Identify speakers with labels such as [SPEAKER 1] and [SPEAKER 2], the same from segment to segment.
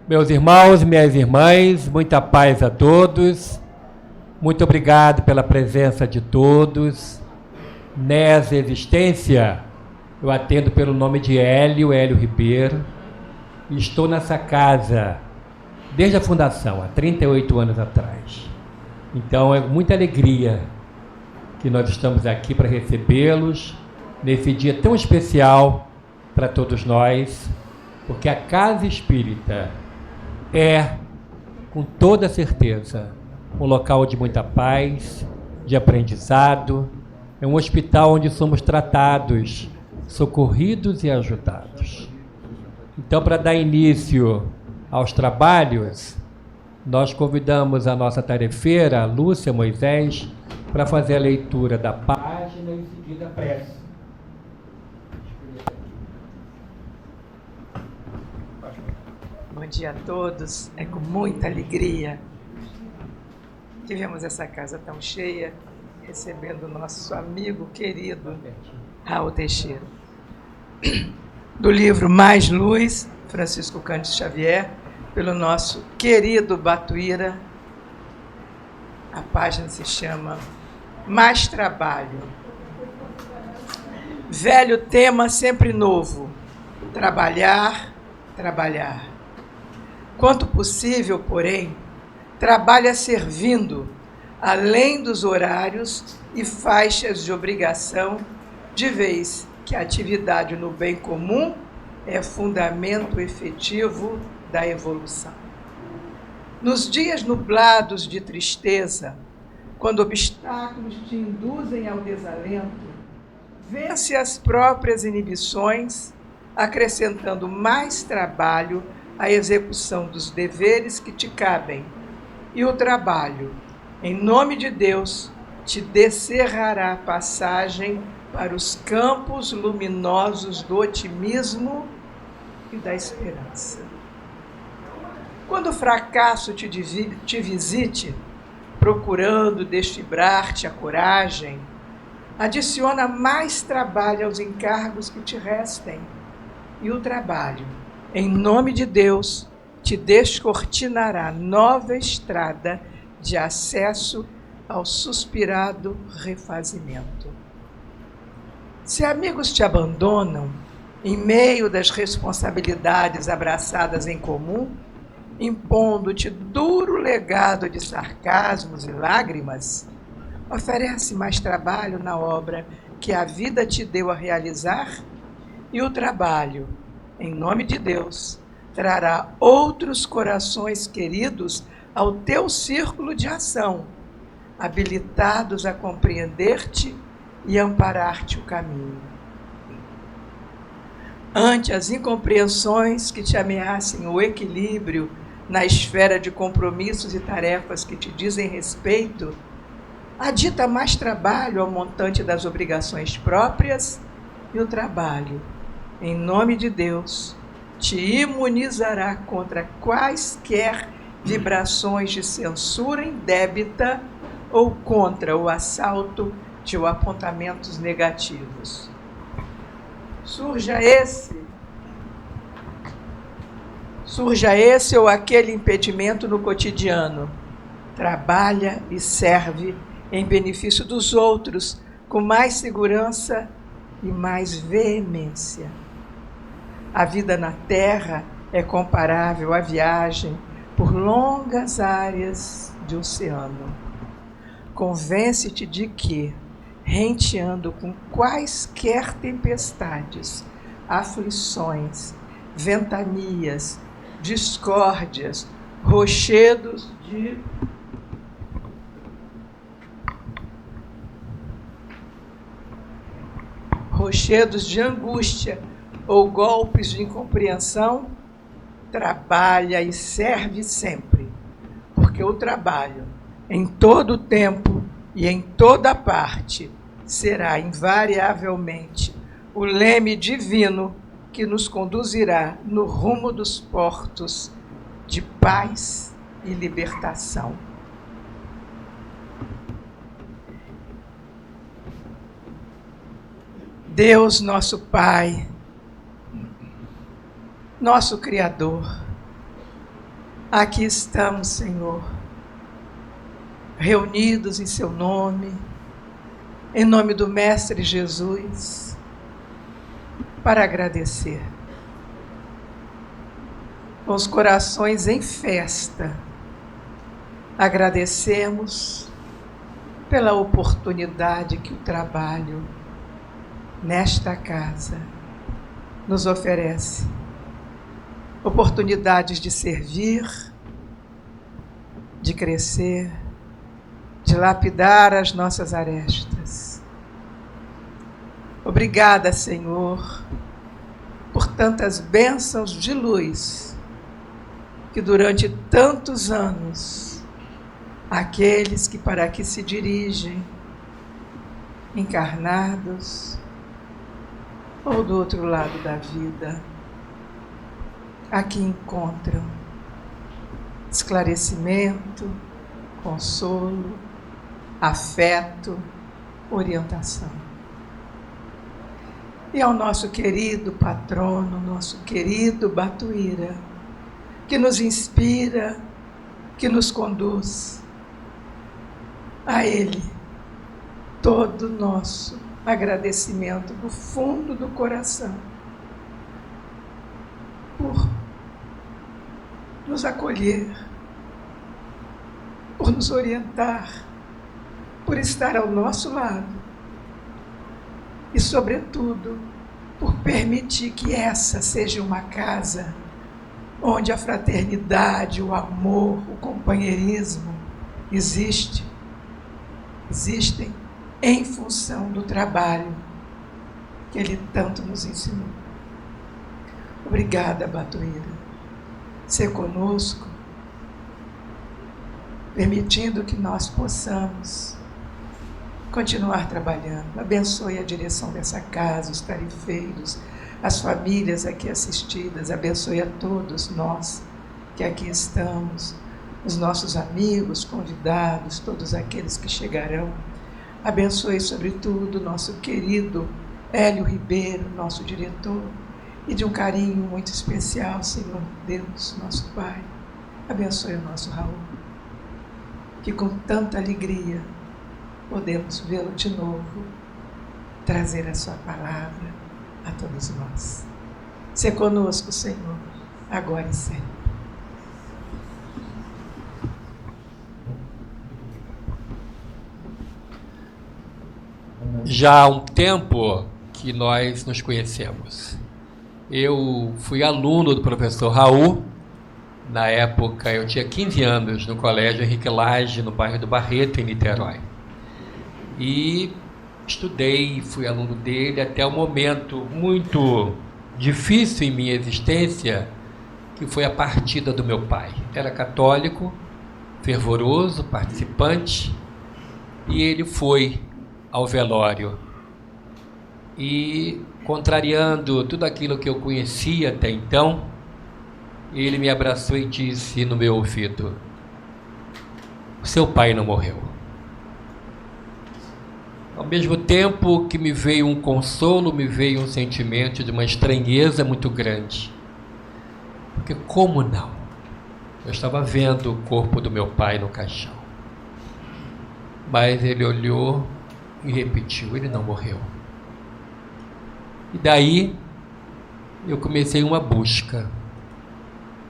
[SPEAKER 1] Meus irmãos e minhas irmãs, muita paz a todos. Muito obrigado pela presença de todos. Nessa existência, eu atendo pelo nome de Hélio Ribeiro. E estou nessa casa desde a fundação, há 38 anos atrás. Então é muita alegria que nós estamos aqui para recebê-los nesse dia tão especial para todos nós, porque a Casa Espírita é, com toda certeza, um local de muita paz, de aprendizado, é um hospital onde somos tratados, socorridos e ajudados. Então, para dar início aos trabalhos, nós convidamos a nossa tarefeira, Lúcia Moisés, para fazer a leitura da página e em seguida a prece.
[SPEAKER 2] Bom dia a todos, é com muita alegria que vemos essa casa tão cheia, recebendo o nosso amigo querido Raul Teixeira. Do livro Mais Luz, Francisco Cândido Xavier, pelo nosso querido Batuíra. A página se chama Mais Trabalho. Velho tema, sempre novo. Trabalhar, trabalhar. Quanto possível, porém, trabalha servindo, além dos horários e faixas de obrigação, de vez que a atividade no bem comum é fundamento efetivo da evolução. Nos dias nublados de tristeza, quando obstáculos te induzem ao desalento, vence as próprias inibições, acrescentando mais trabalho à execução dos deveres que te cabem. E o trabalho, em nome de Deus, te descerrará passagem para os campos luminosos do otimismo e da esperança. Quando o fracasso te visite, procurando desfibrar-te a coragem, adiciona mais trabalho aos encargos que te restem. E o trabalho, em nome de Deus, te descortinará nova estrada de acesso ao suspirado refazimento. Se amigos te abandonam, em meio das responsabilidades abraçadas em comum, impondo-te duro legado de sarcasmos e lágrimas, oferece mais trabalho na obra que a vida te deu a realizar, e o trabalho, em nome de Deus, trará outros corações queridos ao teu círculo de ação, habilitados a compreender-te e amparar-te o caminho. Ante as incompreensões que te ameacem o equilíbrio na esfera de compromissos e tarefas que te dizem respeito, adita mais trabalho ao montante das obrigações próprias, e o trabalho, em nome de Deus, te imunizará contra quaisquer vibrações de censura indébita ou contra o assalto de apontamentos negativos. Surja esse ou aquele impedimento no cotidiano. Trabalha e serve em benefício dos outros com mais segurança e mais veemência. A vida na Terra é comparável à viagem por longas áreas de oceano. Convence-te de que, renteando com quaisquer tempestades, aflições, ventanias, discórdias, rochedos de angústia ou golpes de incompreensão, trabalha e serve sempre, porque o trabalho, em todo o tempo e em toda parte, será invariavelmente o leme divino que nos conduzirá no rumo dos portos de paz e libertação. Deus, nosso Pai, nosso Criador, Aqui estamos, Senhor, reunidos em Seu nome, em nome do Mestre Jesus, para agradecer. Com os corações em festa, agradecemos pela oportunidade que o trabalho nesta casa nos oferece. Oportunidades de servir, de crescer, de lapidar as nossas arestas. Obrigada, Senhor, por tantas bênçãos de luz que durante tantos anos aqueles que para aqui se dirigem, encarnados ou do outro lado da vida, aqui encontram esclarecimento, consolo, afeto, orientação. E ao nosso querido patrono, nosso querido Batuíra, que nos inspira, que nos conduz, a ele todo o nosso agradecimento do fundo do coração por nos acolher, por nos orientar, por estar ao nosso lado e, sobretudo, por permitir que essa seja uma casa onde a fraternidade, o amor, o companheirismo existem em função do trabalho que ele tanto nos ensinou. Obrigada, Batuíra. Ser conosco, permitindo que nós possamos continuar trabalhando. Abençoe a direção dessa casa, os tarifeiros, as famílias aqui assistidas. Abençoe a todos nós que aqui estamos, os nossos amigos, convidados, todos aqueles que chegarão. Abençoe, sobretudo, nosso querido Hélio Ribeiro, nosso diretor, e de um carinho muito especial, Senhor Deus, nosso Pai. Abençoe o nosso Raul, que com tanta alegria podemos vê-lo de novo, trazer a sua palavra a todos nós. Ser conosco, Senhor, agora e sempre.
[SPEAKER 1] Já há um tempo que nós nos conhecemos. Eu fui aluno do professor Raul. Na época eu tinha 15 anos no colégio Henrique Lage, no bairro do Barreto, em Niterói. E estudei, fui aluno dele até o momento muito difícil em minha existência, que foi a partida do meu pai. Era católico, fervoroso, participante, e ele foi ao velório. E, contrariando tudo aquilo que eu conhecia até então, ele me abraçou e disse no meu ouvido: seu pai não morreu. Ao mesmo tempo que me veio um consolo, me veio um sentimento de uma estranheza muito grande. Porque como não? Eu estava vendo o corpo do meu pai no caixão. Mas ele olhou e repetiu: ele não morreu. E daí eu comecei uma busca.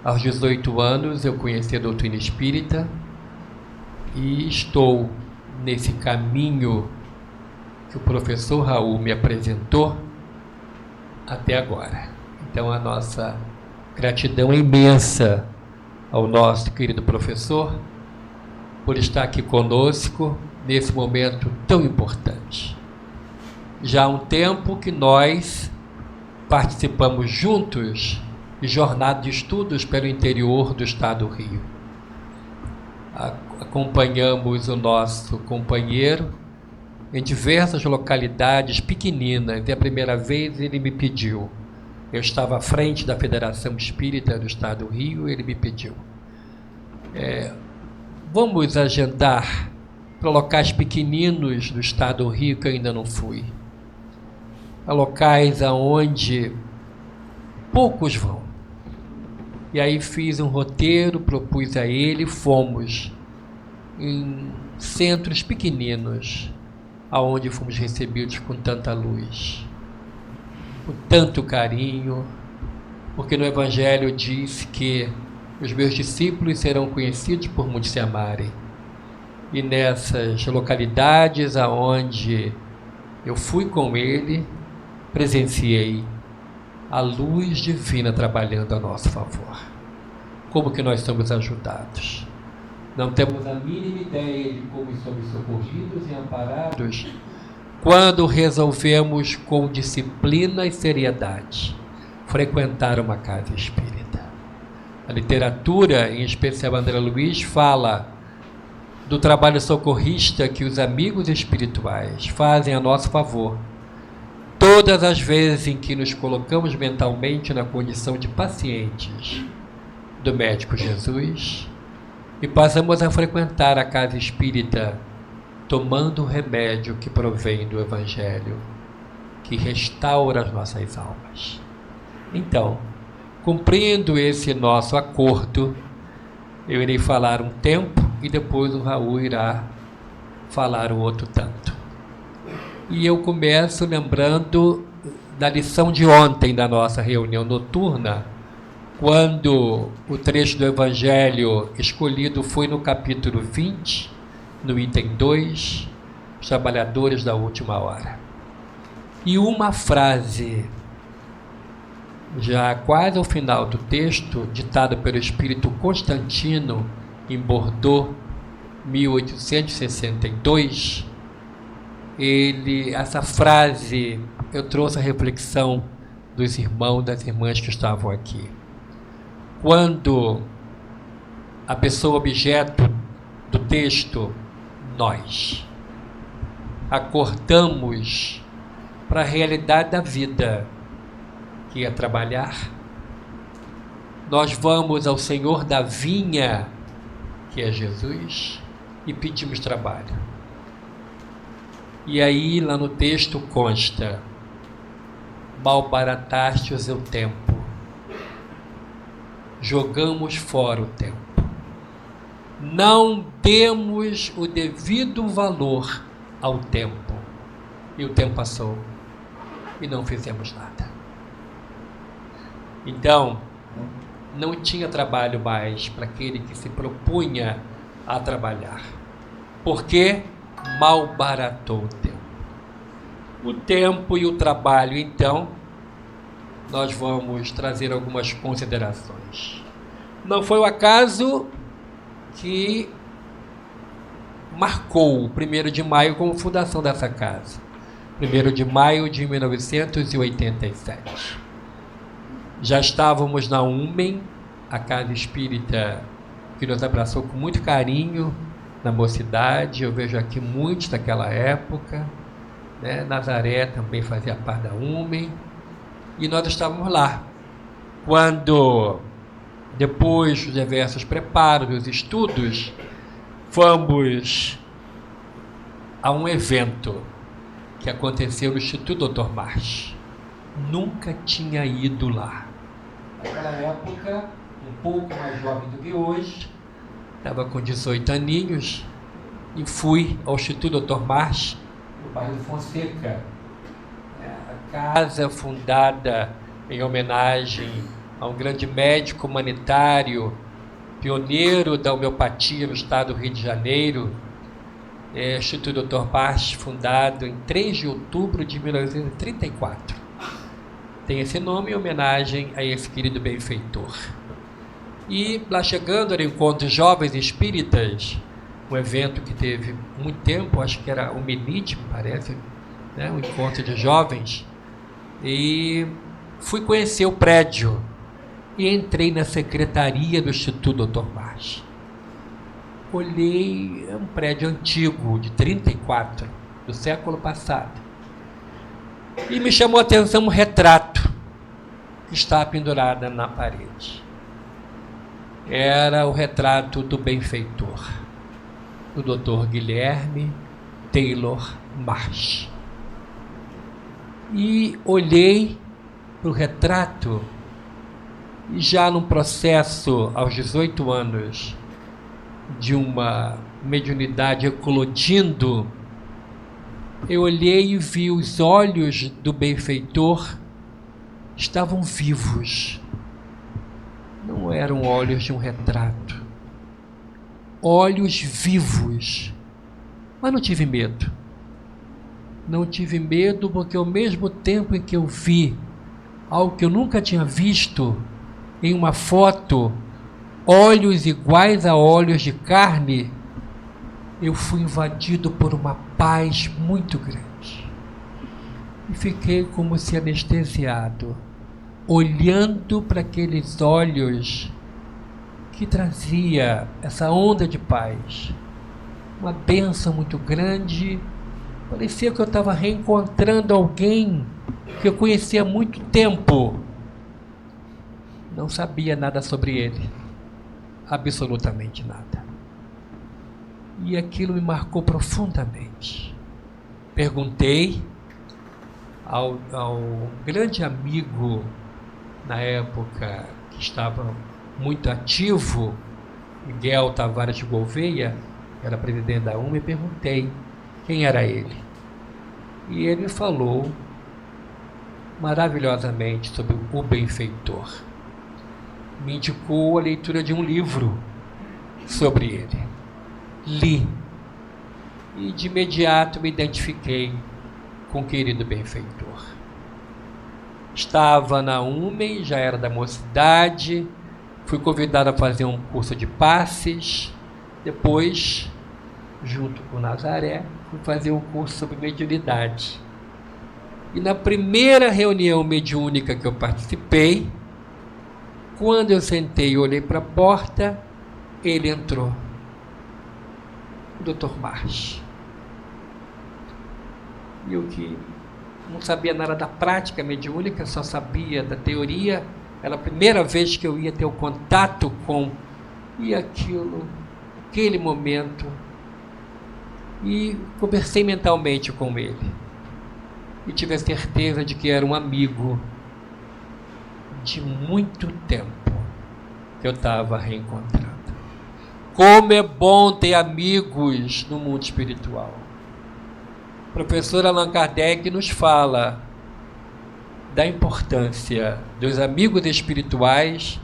[SPEAKER 1] Aos 18 anos eu conheci a doutrina espírita e estou nesse caminho que o professor Raul me apresentou até agora. Então a nossa gratidão é imensa ao nosso querido professor por estar aqui conosco nesse momento tão importante. Já há um tempo que nós participamos juntos de jornada de estudos pelo interior do estado do Rio. Acompanhamos o nosso companheiro em diversas localidades pequeninas, e a primeira vez ele me pediu, eu estava à frente da Federação Espírita do Estado do Rio, ele me pediu, vamos agendar para locais pequeninos do Estado do Rio que eu ainda não fui, a locais aonde poucos vão, E aí fiz um roteiro, propus a ele, fomos em centros pequeninos, aonde fomos recebidos com tanta luz, com tanto carinho, porque no Evangelho diz que os meus discípulos serão conhecidos por muitos se amarem. E nessas localidades aonde eu fui com ele, presenciei a luz divina trabalhando a nosso favor. Como que nós somos ajudados? Não temos a mínima ideia de como somos socorridos e amparados quando resolvemos com disciplina e seriedade frequentar uma casa espírita. A literatura, em especial André Luiz, fala do trabalho socorrista que os amigos espirituais fazem a nosso favor. Todas as vezes em que nos colocamos mentalmente na condição de pacientes do médico Jesus e passamos a frequentar a casa espírita tomando o remédio que provém do Evangelho, que restaura as nossas almas. Então, cumprindo esse nosso acordo, eu irei falar um tempo e depois o Raul irá falar o outro tanto. E eu começo lembrando da lição de ontem da nossa reunião noturna, quando o trecho do Evangelho escolhido foi no capítulo 20, no item 2, os trabalhadores da última hora. E uma frase, já quase ao final do texto, ditada pelo espírito Constantino, em Bordeaux, 1862, essa frase, eu trouxe a reflexão dos irmãos e das irmãs que estavam aqui. Quando a pessoa objeto do texto, nós, acordamos para a realidade da vida, que é trabalhar, nós vamos ao Senhor da vinha, que é Jesus, e pedimos trabalho. E aí, lá no texto consta: malbarataste o seu tempo, jogamos fora o tempo, não demos o devido valor ao tempo, e o tempo passou, e não fizemos nada. Então, não tinha trabalho mais para aquele que se propunha a trabalhar, porque malbaratou o tempo. O tempo e o trabalho, então, nós vamos trazer algumas considerações. Não foi o acaso que marcou o 1º de maio como fundação dessa casa. 1º de maio de 1987. Já estávamos na UMEN, a casa espírita que nos abraçou com muito carinho na mocidade. Eu vejo aqui muitos daquela época, né? Nazaré também fazia parte da UMEN, e nós estávamos lá. Quando, depois dos diversos preparos, dos estudos, fomos a um evento que aconteceu no Instituto Dr. March. Nunca tinha ido lá. Naquela época, um pouco mais jovem do que hoje, estava com 18 aninhos, e fui ao Instituto Dr. March, no bairro de Fonseca, a casa fundada em homenagem a um grande médico humanitário, pioneiro da homeopatia no estado do Rio de Janeiro, Instituto Dr. March, fundado em 3 de outubro de 1934. Tem esse nome em homenagem a esse querido benfeitor. E lá chegando, era o Encontro de Jovens Espíritas, um evento que teve muito tempo, acho que era o MENIT, parece, né? Um encontro de jovens. E fui conhecer o prédio e entrei na secretaria do Instituto Dr. March. Olhei, é um prédio antigo, de 34, do século passado. E me chamou a atenção um retrato que está pendurado na parede. Era o retrato do benfeitor, o Dr. Guilherme Taylor March. E olhei para o retrato E já num processo, aos 18 anos, de uma mediunidade eclodindo, eu olhei e vi os olhos do benfeitor estavam vivos. Não eram olhos de um retrato. Olhos vivos. Mas não tive medo. Não tive medo porque ao mesmo tempo em que eu vi algo que eu nunca tinha visto em uma foto, olhos iguais a olhos de carne, eu fui invadido por uma paz muito grande. E fiquei como se anestesiado, olhando para aqueles olhos que trazia essa onda de paz. Uma bênção muito grande. Parecia que eu estava reencontrando alguém que eu conhecia há muito tempo. Não sabia nada sobre ele. Absolutamente nada. E aquilo me marcou profundamente. Perguntei ao grande amigo, na época, que estava muito ativo, Miguel Tavares de Gouveia, era presidente da UMA, e perguntei quem era ele. E ele falou maravilhosamente sobre o benfeitor. Me indicou a leitura de um livro sobre ele. Li. E de imediato me identifiquei com o querido benfeitor. Estava na UMEN, já era da mocidade, fui convidado a fazer um curso de passes, depois, junto com Nazaré, fui fazer um curso sobre mediunidade. E na primeira reunião mediúnica que eu participei, quando eu sentei e olhei para a porta, ele entrou. O Dr. March. E eu que não sabia nada da prática mediúnica, só sabia da teoria, era a primeira vez que eu ia ter o contato com, e aquele momento, e conversei mentalmente com ele. E tive a certeza de que era um amigo de muito tempo que eu estava reencontrando. Como é bom ter amigos no mundo espiritual. O professor Allan Kardec nos fala da importância dos amigos espirituais,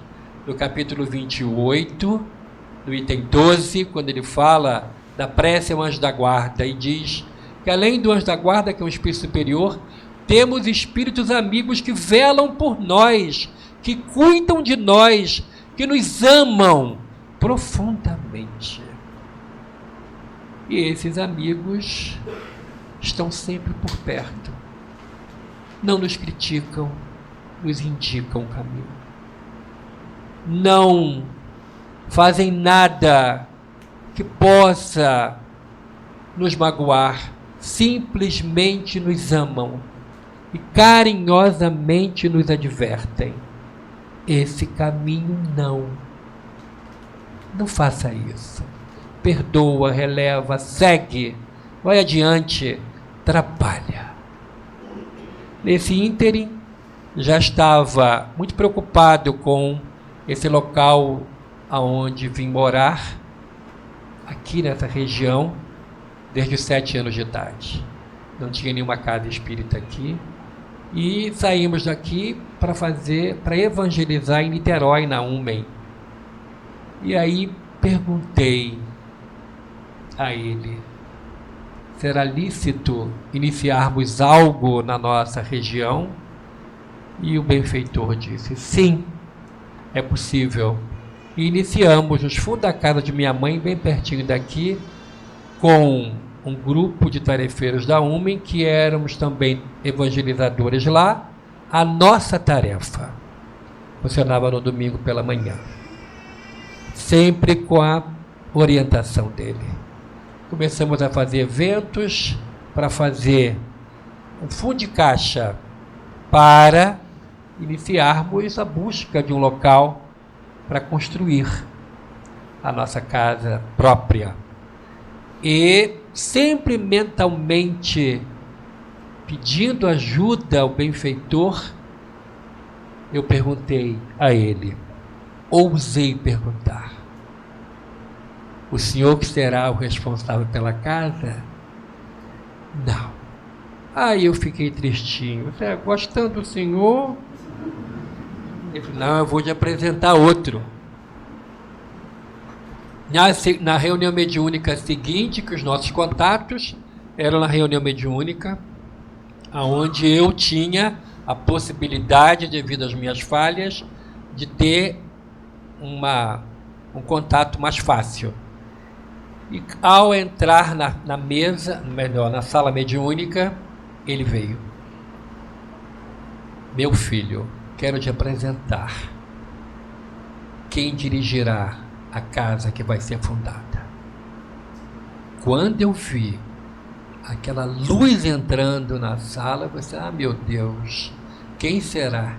[SPEAKER 1] no capítulo 28, no item 12, quando ele fala da prece ao anjo da guarda, e diz que além do anjo da guarda, que é um espírito superior, temos espíritos amigos que velam por nós, que cuidam de nós, que nos amam profundamente. E esses amigos estão sempre por perto. Não nos criticam, nos indicam o caminho. Não fazem nada que possa nos magoar, simplesmente nos amam e carinhosamente nos advertem. Esse caminho não. Não faça isso. Perdoa, releva, segue, vai adiante, trabalha. Nesse ínterim, já estava muito preocupado com esse local aonde vim morar, aqui nessa região, desde os 7 anos de idade. Não tinha nenhuma casa espírita aqui. E saímos daqui para evangelizar em Niterói, na UMEN. E aí perguntei a ele, será lícito iniciarmos algo na nossa região? E o benfeitor disse, sim, é possível. E iniciamos nos fundos da casa de minha mãe, bem pertinho daqui, com um grupo de tarefeiros da UMEN, que éramos também evangelizadores lá. A nossa tarefa funcionava no domingo pela manhã, sempre com a orientação dele. Começamos a fazer eventos para fazer um fundo de caixa para iniciarmos a busca de um local para construir a nossa casa própria. E sempre mentalmente pedindo ajuda ao benfeitor, eu perguntei a ele, ousei perguntar: o senhor que será o responsável pela casa? Não. Aí eu fiquei tristinho. Você gostando do senhor? Ele falou: não, eu vou te apresentar outro. Na reunião mediúnica seguinte, que os nossos contatos eram na reunião mediúnica, onde eu tinha a possibilidade, devido às minhas falhas, de ter um contato mais fácil. E ao entrar na mesa, melhor, na sala mediúnica, ele veio. Meu filho, quero te apresentar quem dirigirá a casa que vai ser fundada. Quando eu vi aquela luz entrando na sala, eu pensei: ah, meu Deus, quem será?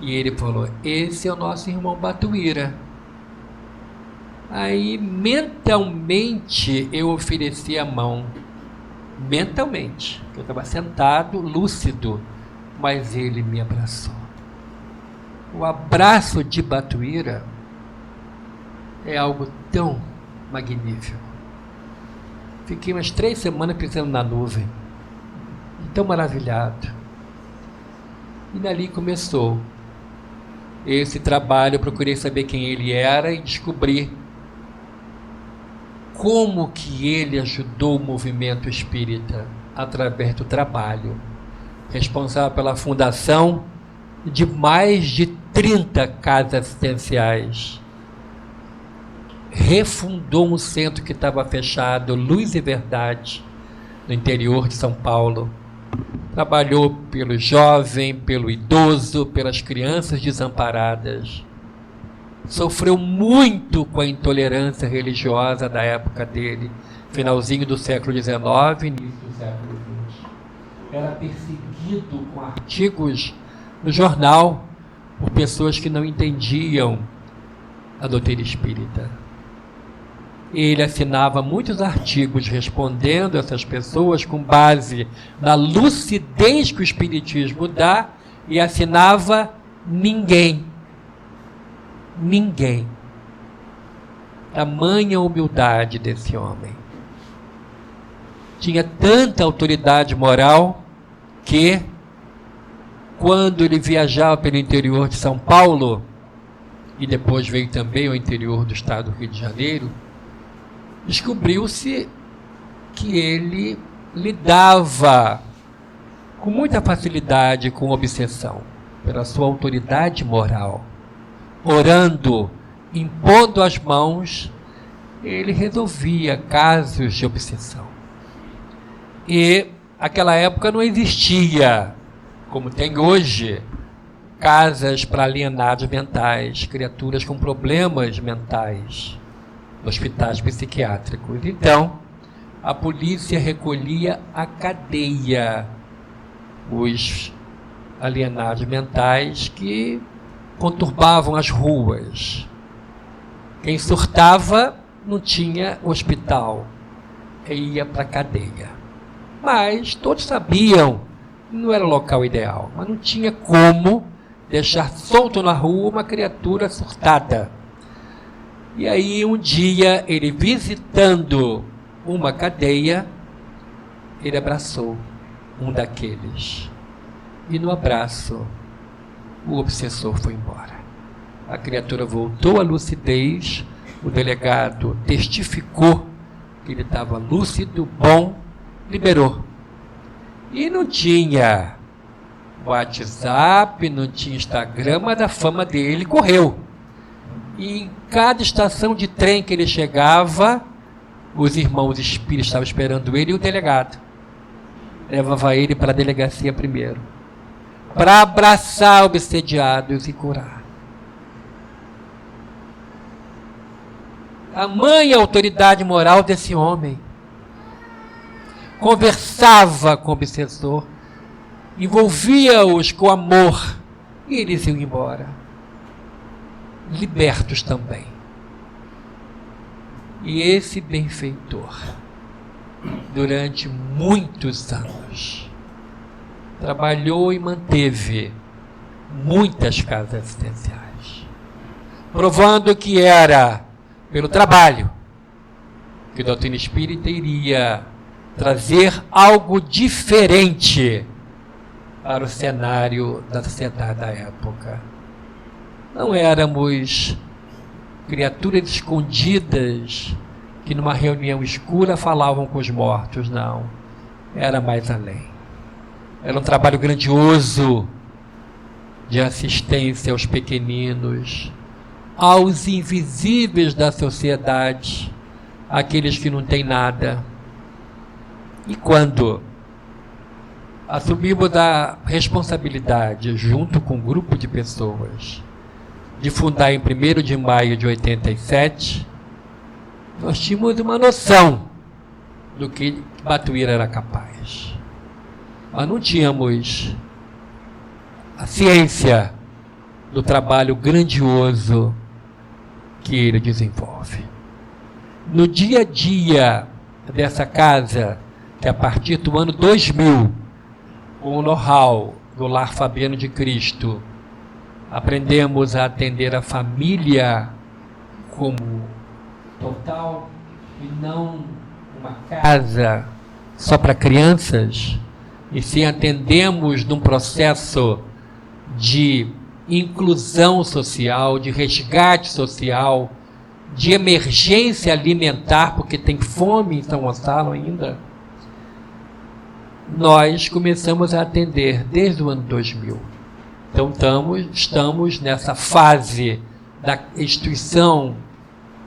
[SPEAKER 1] E ele falou: esse é o nosso irmão Batuíra. Aí, mentalmente, eu ofereci a mão. Mentalmente. Eu estava sentado, lúcido, mas ele me abraçou. O abraço de Batuíra é algo tão magnífico. Fiquei umas 3 semanas pisando na nuvem, tão maravilhado. E dali começou esse trabalho. Eu procurei saber quem ele era e descobri como que ele ajudou o movimento espírita através do trabalho. Responsável pela fundação de mais de 30 casas assistenciais. Refundou um centro que estava fechado, Luz e Verdade, no interior de São Paulo. Trabalhou pelo jovem, pelo idoso, pelas crianças desamparadas. Sofreu muito com a intolerância religiosa da época dele, finalzinho do século XIX, início do século XX. Era perseguido com artigos no jornal por pessoas que não entendiam a doutrina espírita. Ele assinava muitos artigos respondendo a essas pessoas com base na lucidez que o Espiritismo dá, e assinava ninguém. Ninguém. Tamanha humildade desse homem. Tinha tanta autoridade moral que, quando ele viajava pelo interior de São Paulo, e depois veio também ao interior do estado do Rio de Janeiro, descobriu-se que ele lidava com muita facilidade com obsessão, pela sua autoridade moral. Orando, impondo as mãos, ele resolvia casos de obsessão. E naquela época não existia, como tem hoje, casas para alienados mentais, criaturas com problemas mentais, hospitais psiquiátricos. Então, a polícia recolhia à cadeia os alienados mentais que conturbavam as ruas. Quem surtava não tinha hospital, ia para a cadeia. Mas todos sabiam que não era o local ideal, mas não tinha como deixar solto na rua uma criatura surtada. E aí, um dia, ele visitando uma cadeia, ele abraçou um daqueles. E no abraço, o obsessor foi embora. A criatura voltou à lucidez, o delegado testificou que ele estava lúcido, bom, liberou. E não tinha WhatsApp, não tinha Instagram, mas a fama dele correu. E em cada estação de trem que ele chegava, os irmãos espíritas estavam esperando ele, e o delegado levava ele para a delegacia primeiro, para abraçar obsediados e curar. A mãe autoridade moral desse homem conversava com o obsessor, envolvia-os com amor, e eles iam embora, libertos também. E esse benfeitor, durante muitos anos, trabalhou e manteve muitas casas assistenciais. provando que era pelo trabalho que a doutrina espírita iria trazer algo diferente para o cenário da sociedade da época. Não éramos criaturas escondidas que numa reunião escura falavam com os mortos, não. Era mais além. Era um trabalho grandioso de assistência aos pequeninos, aos invisíveis da sociedade, aqueles que não têm nada. E quando assumimos a responsabilidade, junto com um grupo de pessoas, de fundar em 1º de maio de 87, nós tínhamos uma noção do que Batuíra era capaz. Mas não tínhamos a ciência do trabalho grandioso que ele desenvolve. No dia a dia dessa casa, que a partir do ano 2000, com o know-how do Lar Fabiano de Cristo, aprendemos a atender a família como total e não uma casa só para crianças, e sim atendemos num processo de inclusão social, de resgate social, de emergência alimentar, porque tem fome em São Gonçalo ainda. Nós começamos a atender desde o ano 2000. Então estamos nessa fase da instituição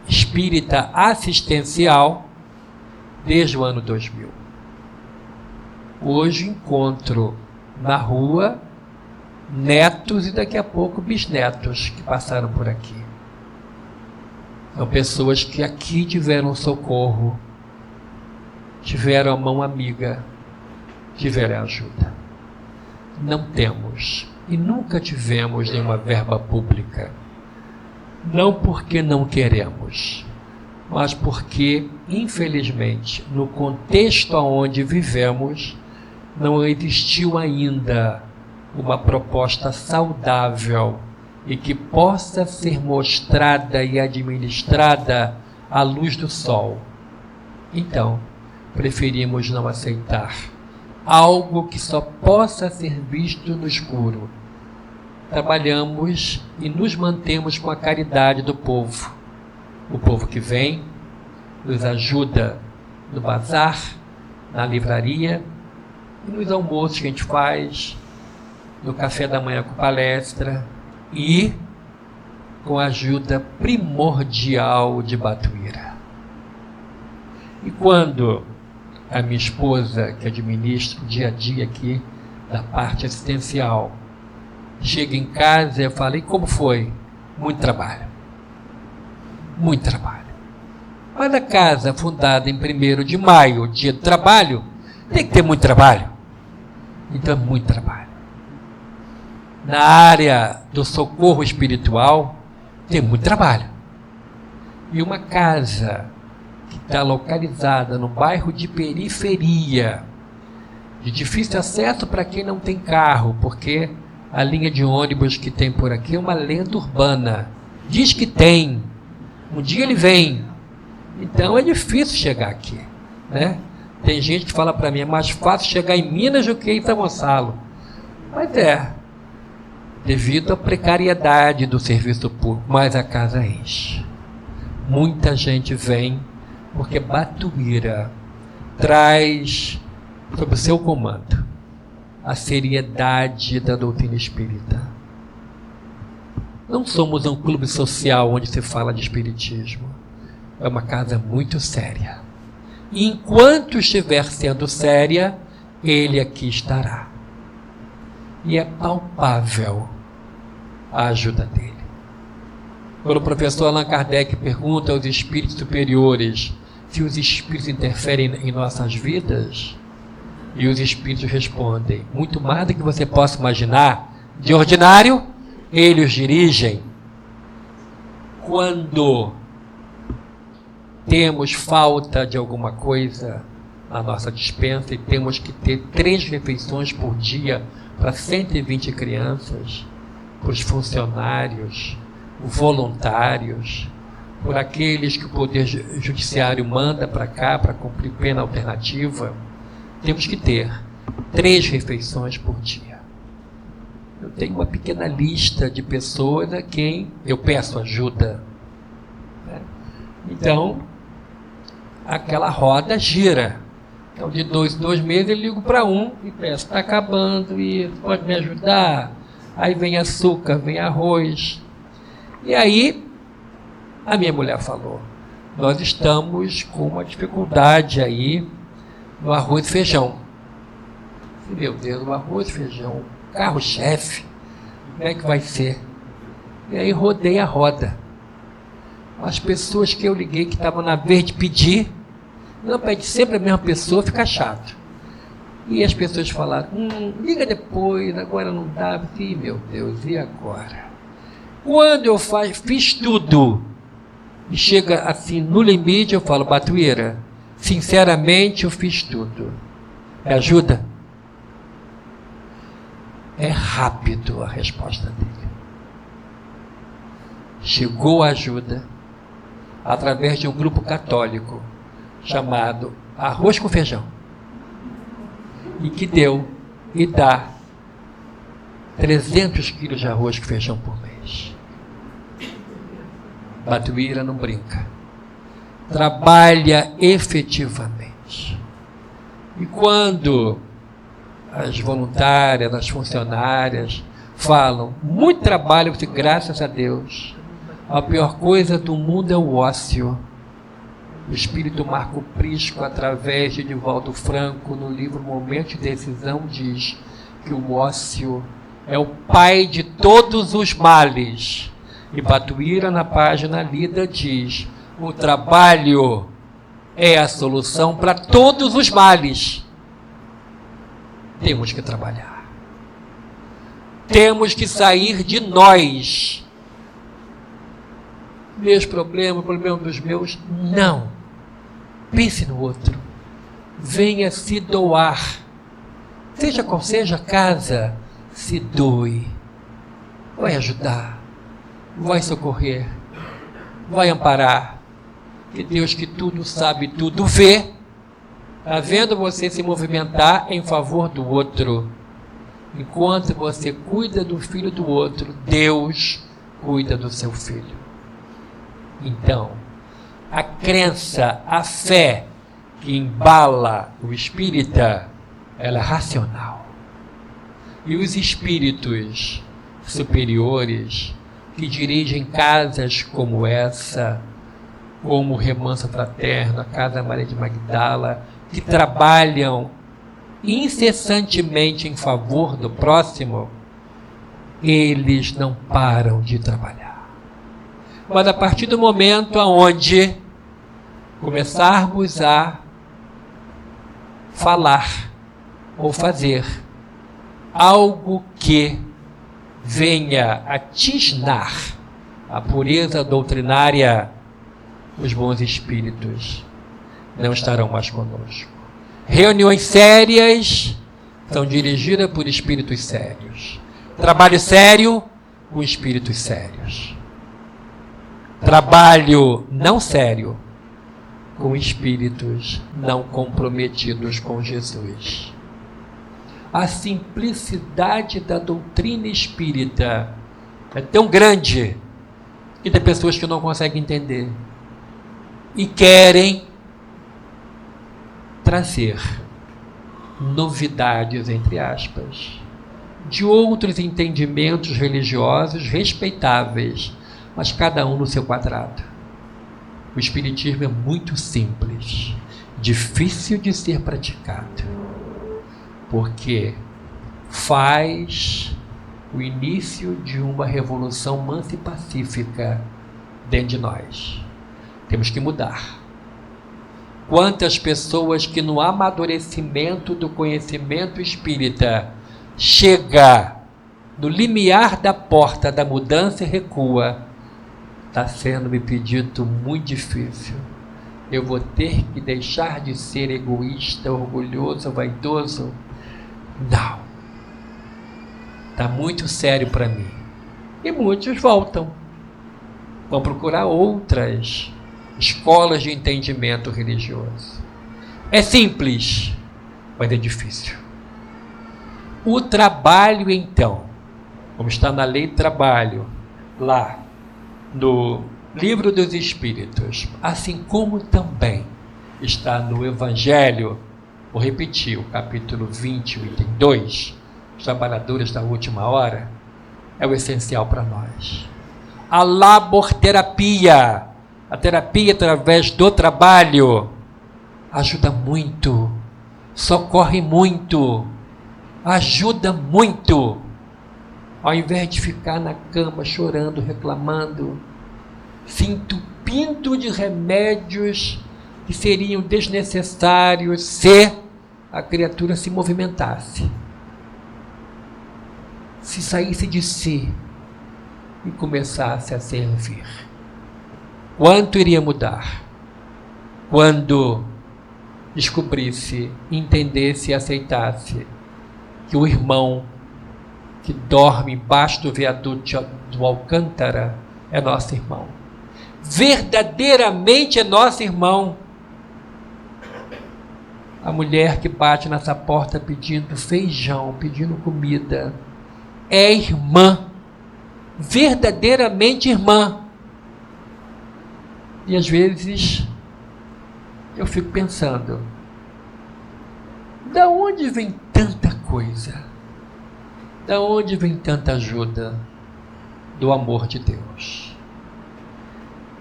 [SPEAKER 1] espírita assistencial desde o ano 2000. Hoje encontro na rua netos e daqui a pouco bisnetos que passaram por aqui. São pessoas que aqui tiveram socorro, tiveram a mão amiga, tiveram ajuda. Não temos e nunca tivemos nenhuma verba pública. Não porque não queremos, mas porque, infelizmente, no contexto onde vivemos, não existiu ainda uma proposta saudável e que possa ser mostrada e administrada à luz do sol. Então, preferimos não aceitar algo que só possa ser visto no escuro. Trabalhamos e nos mantemos com a caridade do povo. O povo que vem, nos ajuda no bazar, na livraria, e nos almoços que a gente faz, no café da manhã com palestra, e com a ajuda primordial de Batuíra. E quando a minha esposa, que administra o dia a dia aqui, da parte assistencial, chega em casa, eu falei, como foi? Muito trabalho. Muito trabalho. Mas a casa fundada em 1º de maio, dia do trabalho, tem que ter muito trabalho. Então é muito trabalho. Na área do socorro espiritual, tem muito trabalho. E uma casa que está localizada no bairro de periferia, de difícil acesso para quem não tem carro, porque a linha de ônibus que tem por aqui é uma lenda urbana. Diz que tem. Um dia ele vem. Então é difícil chegar aqui, né? Tem gente que fala para mim, é mais fácil chegar em Minas do que em São Gonçalo. Mas devido à precariedade do serviço público, mas a casa enche. Muita gente vem, porque Batuíra traz sob o seu comando a seriedade da doutrina espírita. Não somos um clube social onde se fala de espiritismo. É uma casa muito séria. E enquanto estiver sendo séria, ele aqui estará. E é palpável a ajuda dele. Quando o professor Allan Kardec pergunta aos espíritos superiores se os espíritos interferem em nossas vidas, e os espíritos respondem, muito mais do que você possa imaginar, de ordinário, eles os dirigem. Quando temos falta de alguma coisa na nossa despensa e temos que ter 3 refeições por dia para 120 crianças, para os funcionários, voluntários, por aqueles que o Poder Judiciário manda para cá para cumprir pena alternativa, temos que ter 3 refeições por dia. Eu tenho uma pequena lista de pessoas a quem eu peço ajuda. Então, aquela roda gira. Então, de 2 em 2 meses, eu ligo para um e peço, está acabando, e pode me ajudar? Aí vem açúcar, vem arroz. E aí, a minha mulher falou, nós estamos com uma dificuldade aí no arroz e feijão. Meu Deus, o arroz e feijão, carro-chefe, como é que vai ser? E aí rodei a roda. As pessoas que eu liguei que estavam na vez de pedir, não pede sempre a mesma pessoa, fica chato. E as pessoas falaram, liga depois, agora não dá. Ih, meu Deus, e agora? Quando eu fiz tudo, e chega assim no limite, eu falo, Batuíra, sinceramente eu fiz tudo. Me ajuda? É rápido a resposta dele. Chegou a ajuda através de um grupo católico chamado Arroz com Feijão, e que deu e dá 300 quilos de arroz com feijão por mês. Batuíra não brinca, trabalha efetivamente. E quando as voluntárias, as funcionárias falam, muito trabalho, graças a Deus, a pior coisa do mundo é o ócio. O espírito Marco Prisco, através de Divaldo Franco, no livro Momento de Decisão, diz que o ócio é o pai de todos os males. E Batuíra, na página lida, diz, o trabalho é a solução para todos os males. Temos que trabalhar. Temos que sair de nós. Meus problemas, problema dos meus, não. Pense no outro. Venha se doar. Seja qual seja a casa, se doe. Vai ajudar. Vai socorrer. Vai amparar. Que Deus, que tudo sabe, tudo vê, está vendo você se movimentar em favor do outro. Enquanto você cuida do filho do outro, Deus cuida do seu filho. Então, a crença, a fé que embala o espírita, ela é racional. E os espíritos superiores que dirigem casas como essa, como o Remanso Fraterno, a Casa Maria de Magdala, que trabalham incessantemente em favor do próximo, eles não param de trabalhar. Mas a partir do momento onde começarmos a falar ou fazer algo que venha a tisnar a pureza doutrinária, os bons espíritos não estarão mais conosco. Reuniões sérias são dirigidas por espíritos sérios. Trabalho sério com espíritos sérios. Trabalho não sério com espíritos não comprometidos com Jesus. A simplicidade da doutrina espírita é tão grande que tem pessoas que não conseguem entender e querem trazer novidades, entre aspas, de outros entendimentos religiosos respeitáveis, mas cada um no seu quadrado. O espiritismo é muito simples, difícil de ser praticado, porque faz o início de uma revolução mansa e pacífica dentro de nós. Temos que mudar. Quantas pessoas que no amadurecimento do conhecimento espírita chega no limiar da porta da mudança e recua, está sendo me pedido muito difícil. Eu vou ter que deixar de ser egoísta, orgulhoso, vaidoso? Não. Está muito sério para mim. E muitos voltam. vão procurar outras escolas de entendimento religioso. É simples, mas é difícil. O trabalho, então, como está na lei do trabalho, lá no Livro dos Espíritos, assim como também está no Evangelho, vou repetir, o capítulo 20, o item 2, os trabalhadores da última hora, é o essencial para nós. A laborterapia, a terapia através do trabalho, ajuda muito, socorre muito, ajuda muito. Ao invés de ficar na cama chorando, reclamando, se entupindo de remédios que seriam desnecessários se a criatura se movimentasse, se saísse de si e começasse a servir. Quanto iria mudar quando descobrisse, entendesse e aceitasse que o irmão que dorme embaixo do viaduto do Alcântara é nosso irmão. Verdadeiramente é nosso irmão. A mulher que bate nessa porta pedindo feijão, pedindo comida, é irmã. Verdadeiramente irmã. E às vezes eu fico pensando, da onde vem tanta coisa? Da onde vem tanta ajuda? Do amor de Deus.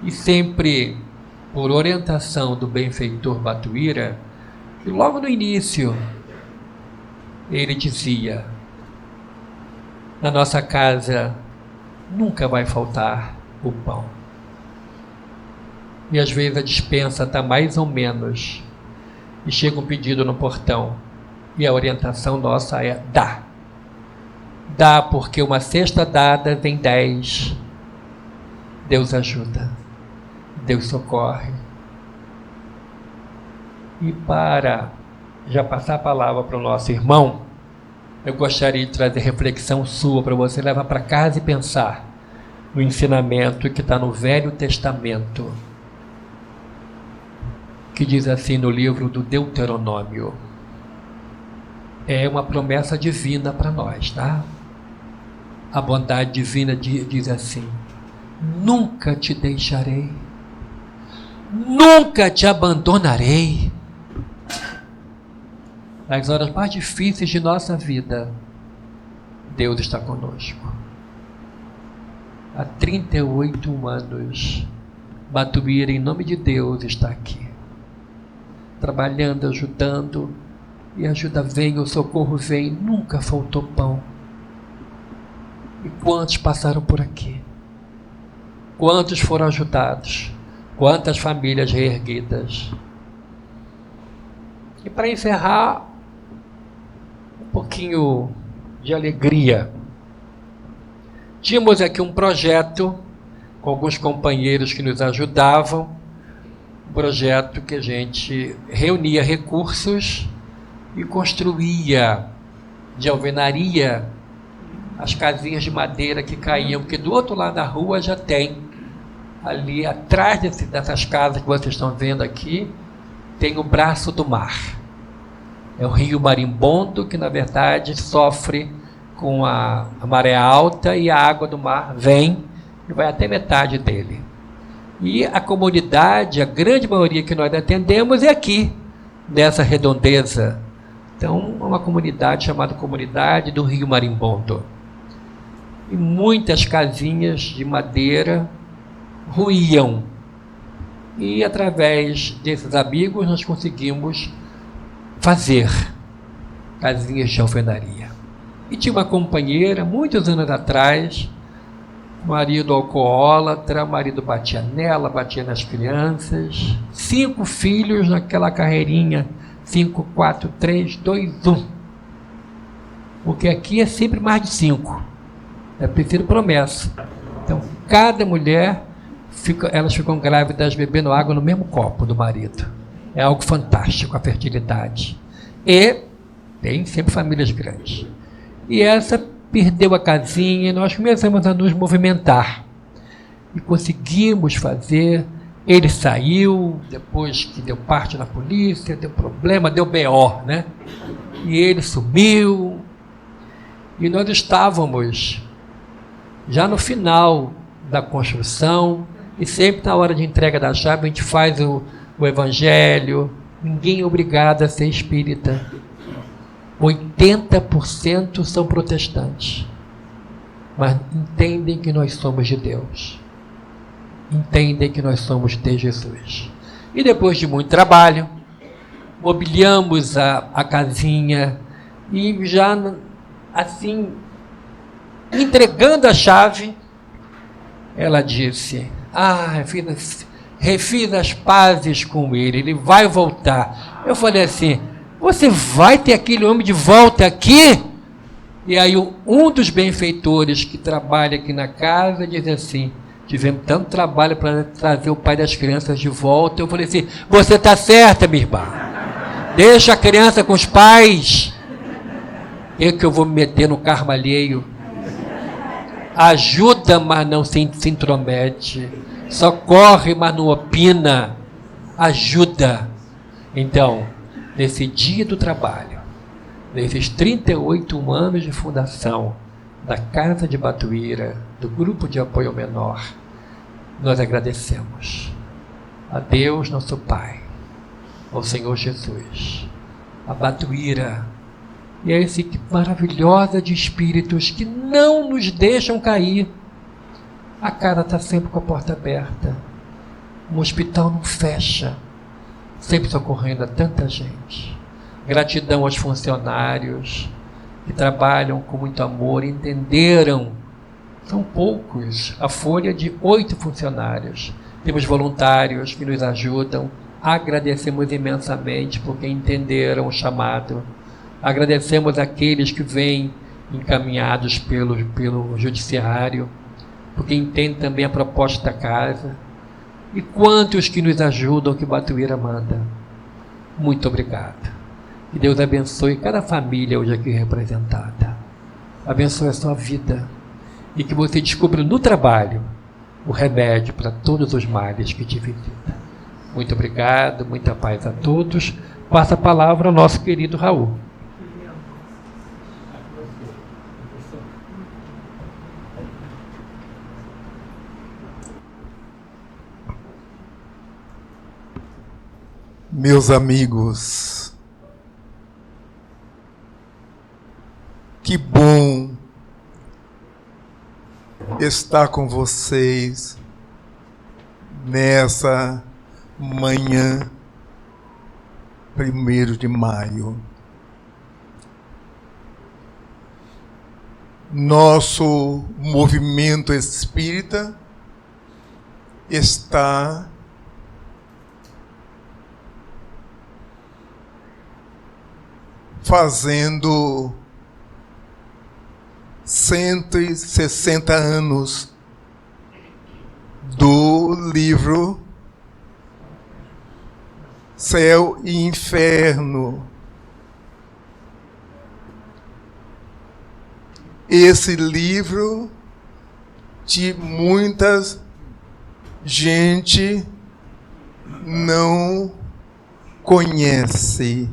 [SPEAKER 1] E sempre, por orientação do benfeitor Batuíra, que logo no início, ele dizia, na nossa casa nunca vai faltar o pão. E às vezes a despensa está mais ou menos, e chega um pedido no portão, e a orientação nossa é dá. Dá, porque uma cesta dada vem 10. Deus ajuda, Deus socorre. E para já passar a palavra para o nosso irmão, eu gostaria de trazer reflexão sua para você levar para casa e pensar no ensinamento que está no Velho Testamento, que diz assim no livro do Deuteronômio. É uma promessa divina para nós, tá? A bondade divina diz assim: nunca te deixarei, nunca te abandonarei. Nas horas mais difíceis de nossa vida, Deus está conosco. Há 38 anos, Batuíra, em nome de Deus, está aqui, trabalhando, ajudando, e a ajuda vem, o socorro vem, nunca faltou pão. E quantos passaram por aqui? Quantos foram ajudados? Quantas famílias reerguidas? E para encerrar, um pouquinho de alegria. Tínhamos aqui um projeto com alguns companheiros que nos ajudavam, um projeto que a gente reunia recursos e construía de alvenaria as casinhas de madeira que caíam, porque do outro lado da rua já tem, ali atrás dessas casas que vocês estão vendo aqui, tem o braço do mar. É o rio Marimbondo, que na verdade sofre com a maré alta, e a água do mar vem e vai até metade dele. E a comunidade, a grande maioria que nós atendemos é aqui, nessa redondeza. Então, é uma comunidade chamada Comunidade do Rio Marimbondo. E muitas casinhas de madeira ruíam. E através desses amigos nós conseguimos fazer casinhas de alvenaria. E tinha uma companheira, muitos anos atrás, marido alcoólatra, marido batia nela, batia nas crianças, 5 filhos naquela carreirinha, 5, 4, 3, 2, 1. Porque aqui é sempre mais de 5. É preciso promessa. Então, cada mulher, elas ficam grávidas bebendo água no mesmo copo do marido. É algo fantástico, a fertilidade. E tem sempre famílias grandes. E essa perdeu a casinha e nós começamos a nos movimentar. e conseguimos fazer. Ele saiu, depois que deu parte na polícia, deu problema, deu BO, né? E ele sumiu. E nós estávamos já no final da construção, e sempre na hora de entrega da chave a gente faz o evangelho. Ninguém é obrigado a ser espírita. 80% são protestantes, mas entendem que nós somos de Deus, entendem que nós somos de Jesus. E depois de muito trabalho, mobiliamos a casinha, e já assim, entregando a chave, ela disse: refiz as pazes com ele vai voltar. Eu falei assim: você vai ter aquele homem de volta aqui? E aí um dos benfeitores que trabalha aqui na casa diz assim: tivemos tanto trabalho para trazer o pai das crianças de volta. Eu falei assim: você está certa, minha irmã, deixa a criança com os pais, que eu vou me meter no karma alheio. Ajuda, mas não se intromete, socorre, mas não opina, ajuda. Então, nesse dia do trabalho, nesses 38 anos de fundação da Casa de Batuíra, do Grupo de Apoio ao Menor, nós agradecemos a Deus, nosso Pai, ao Senhor Jesus, a Batuíra, e a essa equipe maravilhosa de espíritos que não nos deixam cair. A casa está sempre com a porta aberta, o hospital não fecha, sempre socorrendo a tanta gente. Gratidão aos funcionários que trabalham com muito amor, entenderam, são poucos, a folha de 8 funcionários. Temos voluntários que nos ajudam, agradecemos imensamente porque entenderam o chamado. Agradecemos aqueles que vêm encaminhados pelo judiciário, porque entendem também a proposta da casa. E quantos que nos ajudam, que Batuíra manda. Muito obrigado. Que Deus abençoe cada família hoje aqui representada. Abençoe a sua vida. E que você descubra no trabalho o remédio para todos os males que te visitam. Muito obrigado, muita paz a todos. Passa a palavra ao nosso querido Raul.
[SPEAKER 3] Meus amigos, que bom estar com vocês nessa manhã, 1º de maio. Nosso movimento espírita está fazendo 160 anos do livro Céu e Inferno. Esse livro de muitas gente não conhece.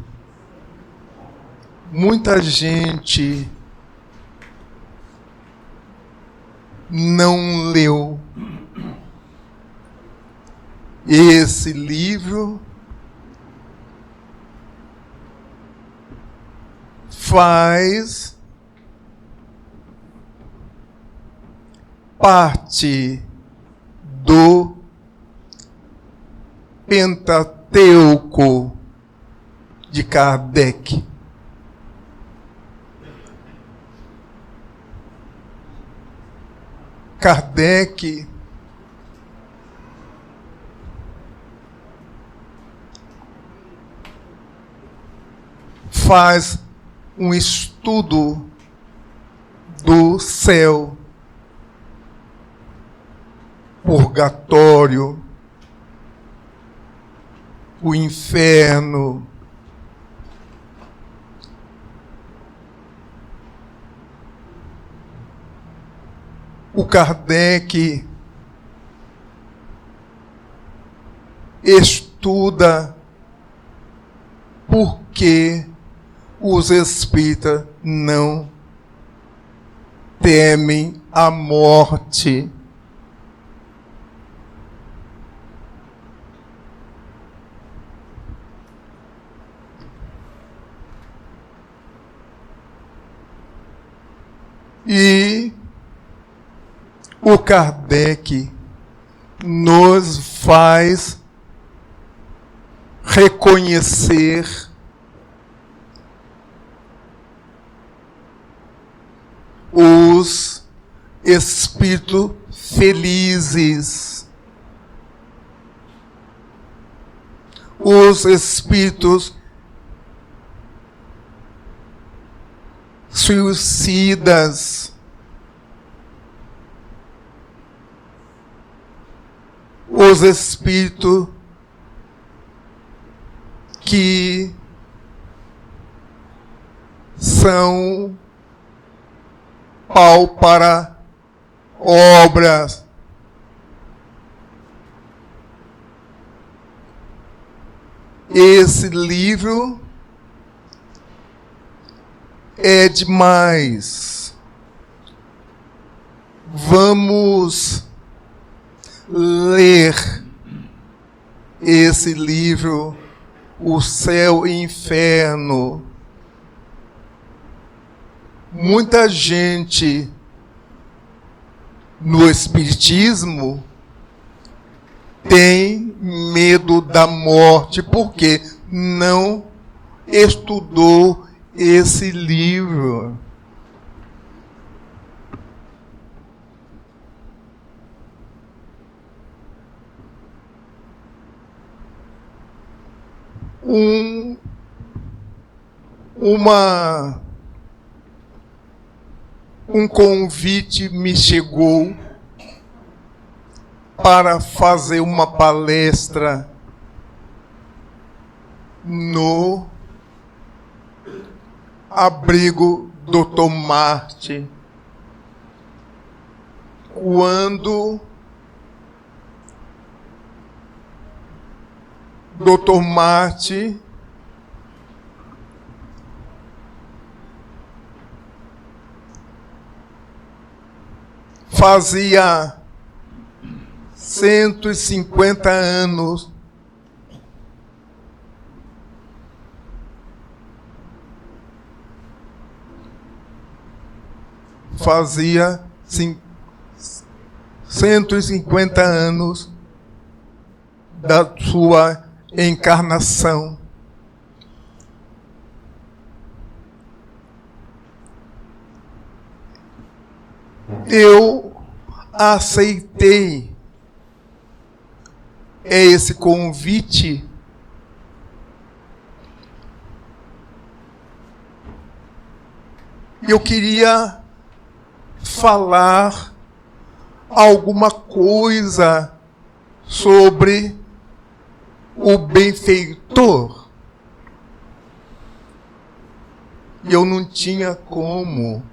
[SPEAKER 3] Muita gente não leu. Esse livro faz parte do Pentateuco de Kardec. Kardec faz um estudo do céu, purgatório, o inferno, o Kardec estuda por que os espíritas não temem a morte. E o Kardec nos faz reconhecer os espíritos felizes, os espíritos suicidas, os espíritos que são pau para obras. Esse livro é demais. Vamos ler esse livro, O Céu e Inferno. Muita gente no Espiritismo tem medo da morte porque não estudou esse livro. Um convite me chegou para fazer uma palestra no abrigo Dr. Marte, quando Dr. Marte fazia 150 anos fazia 150 anos da sua encarnação. Eu aceitei esse convite e eu queria falar alguma coisa sobre o benfeitor. E eu não tinha como.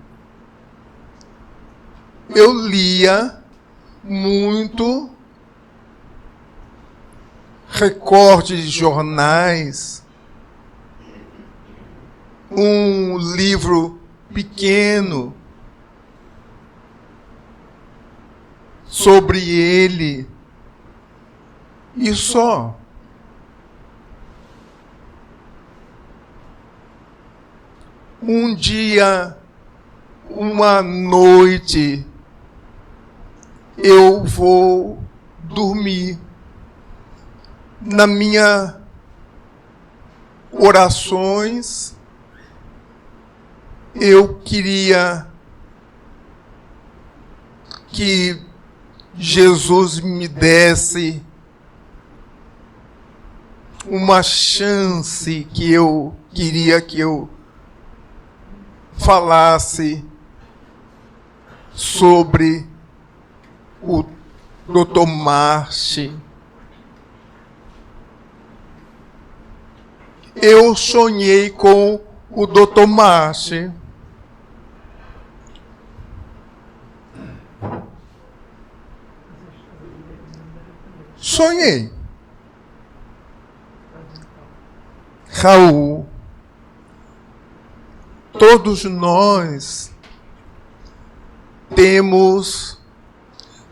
[SPEAKER 3] Eu lia muito recortes de jornais, um livro pequeno sobre ele e só. Um dia, uma noite, eu vou dormir. Na minha orações, eu queria que Jesus me desse uma chance, que eu queria que eu falasse sobre o Dr. Marte. Eu sonhei com o Dr. Marte. Sonhei. Raul, todos nós temos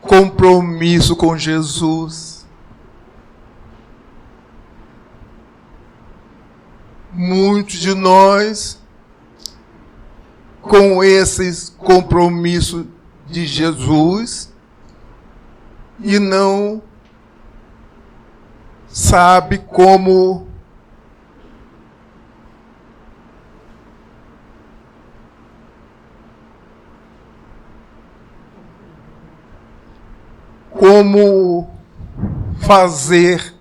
[SPEAKER 3] compromisso com Jesus. Muitos de nós, com esses compromissos de Jesus, e não sabe como fazer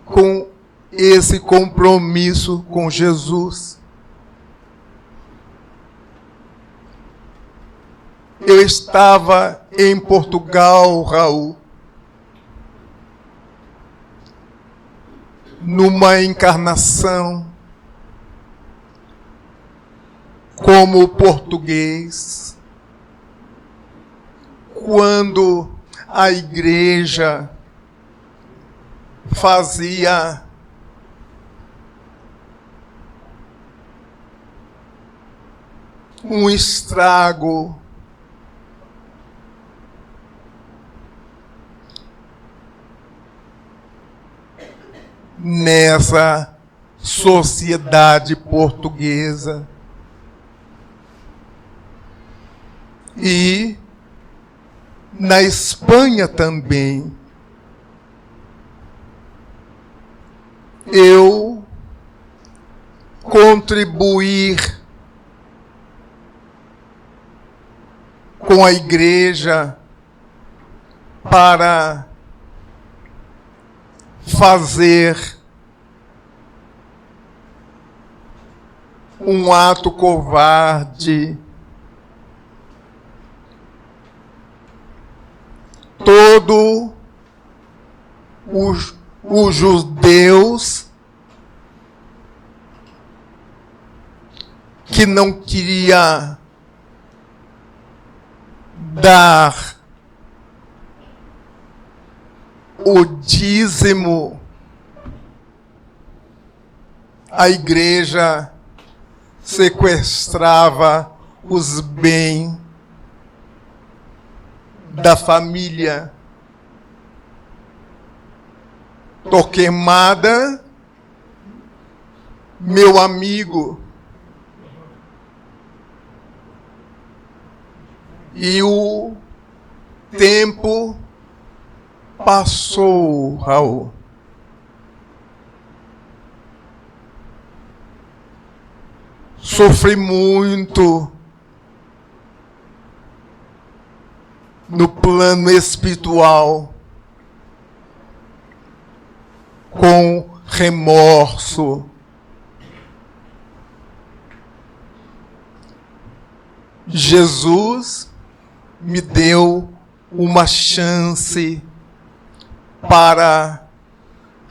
[SPEAKER 3] com esse compromisso com Jesus. Eu estava em Portugal, Raul, numa encarnação como português, quando a igreja fazia um estrago nessa sociedade portuguesa. E na Espanha também. Eu contribuir com a igreja para fazer um ato covarde. Todo os judeus que não queria dar o dízimo, a igreja sequestrava os bens da família. Torquemada, meu amigo, e o tempo passou, Raul. Sofri muito no plano espiritual, com remorso. Jesus me deu uma chance para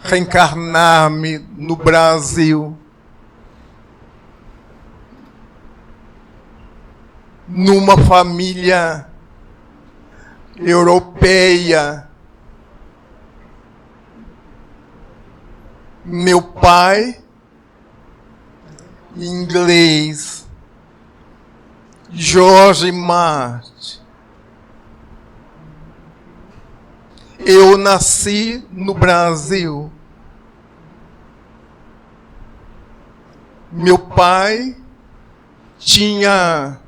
[SPEAKER 3] reencarnar-me no Brasil, numa família europeia. Meu pai, inglês, Jorge Marte. Eu nasci no Brasil. Meu pai tinha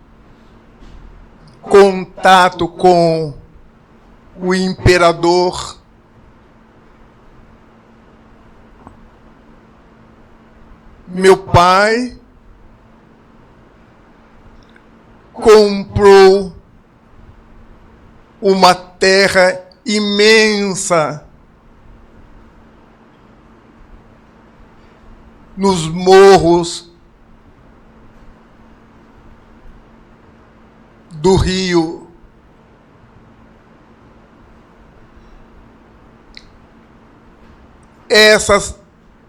[SPEAKER 3] contato com o imperador. Meu pai comprou uma terra imensa nos morros do Rio.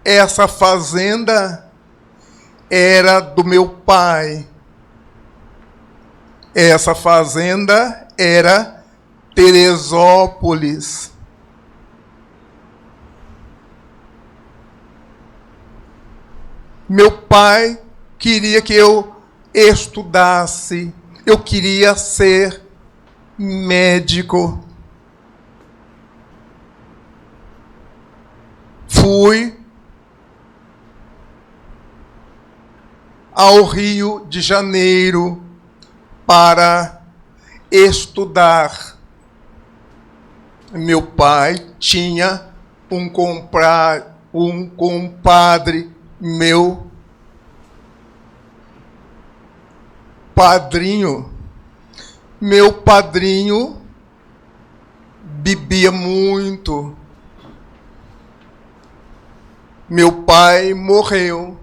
[SPEAKER 3] Essa fazenda era do meu pai. Essa fazenda era Teresópolis. Meu pai queria que eu estudasse, eu queria ser médico. Fui ao Rio de Janeiro para estudar. Meu pai tinha um compadre, meu padrinho. Meu padrinho bebia muito. Meu pai morreu.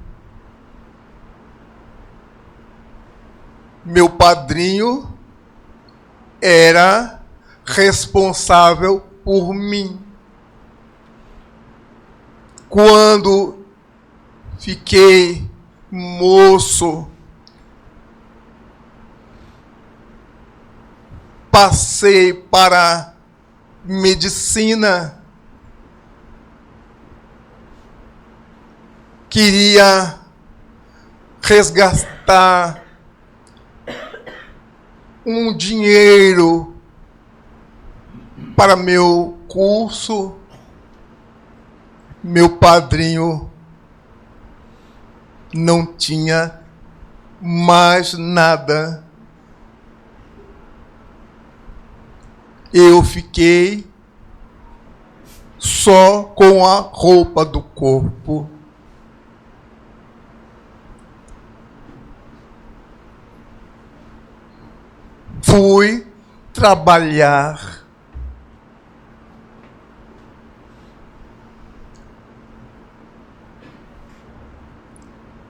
[SPEAKER 3] Meu padrinho era responsável por mim. Quando fiquei moço, passei para medicina. Queria resgatar um dinheiro para meu curso. Meu padrinho não tinha mais nada. Eu fiquei só com a roupa do corpo. Fui trabalhar.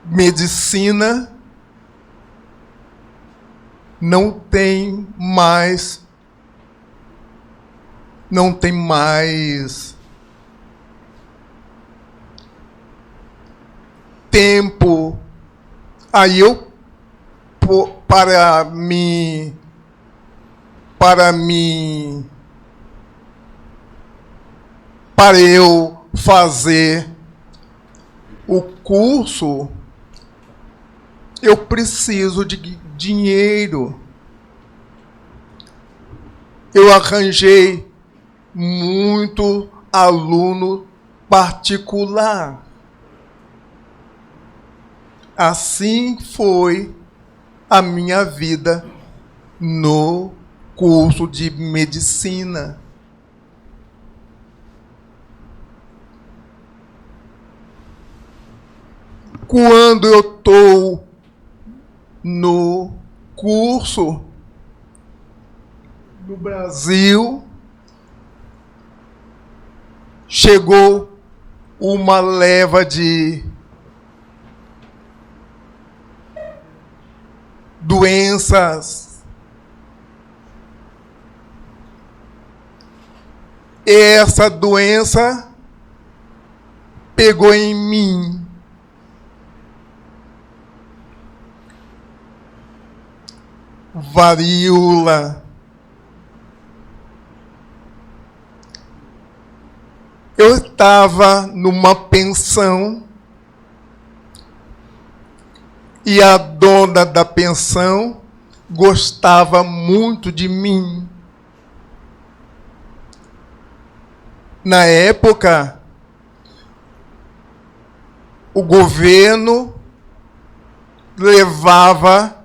[SPEAKER 3] Medicina não tem mais tempo. Aí eu, para eu fazer o curso, eu preciso de dinheiro. Eu arranjei muito aluno particular. Assim foi a minha vida no curso de medicina. Quando eu estou no curso no Brasil, chegou uma leva de doenças. Essa doença pegou em mim. Varíola. Eu estava numa pensão e a dona da pensão gostava muito de mim. Na época, o governo levava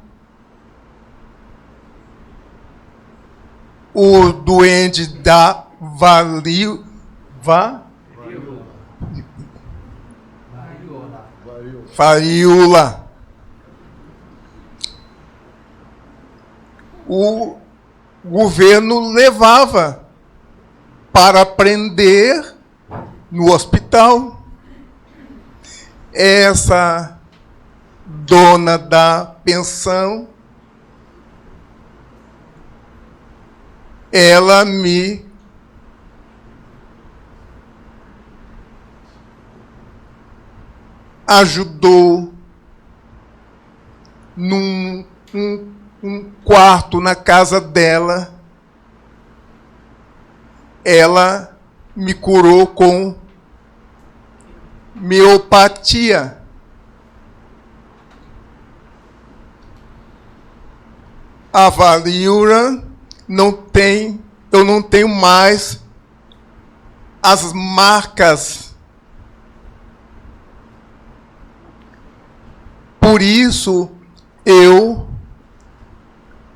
[SPEAKER 3] o doente da varíola. O governo levava para prender no hospital. Essa dona da pensão, ela me ajudou num quarto na casa dela. Ela me curou com miopatia. a varíola eu não tenho mais as marcas. Por isso, eu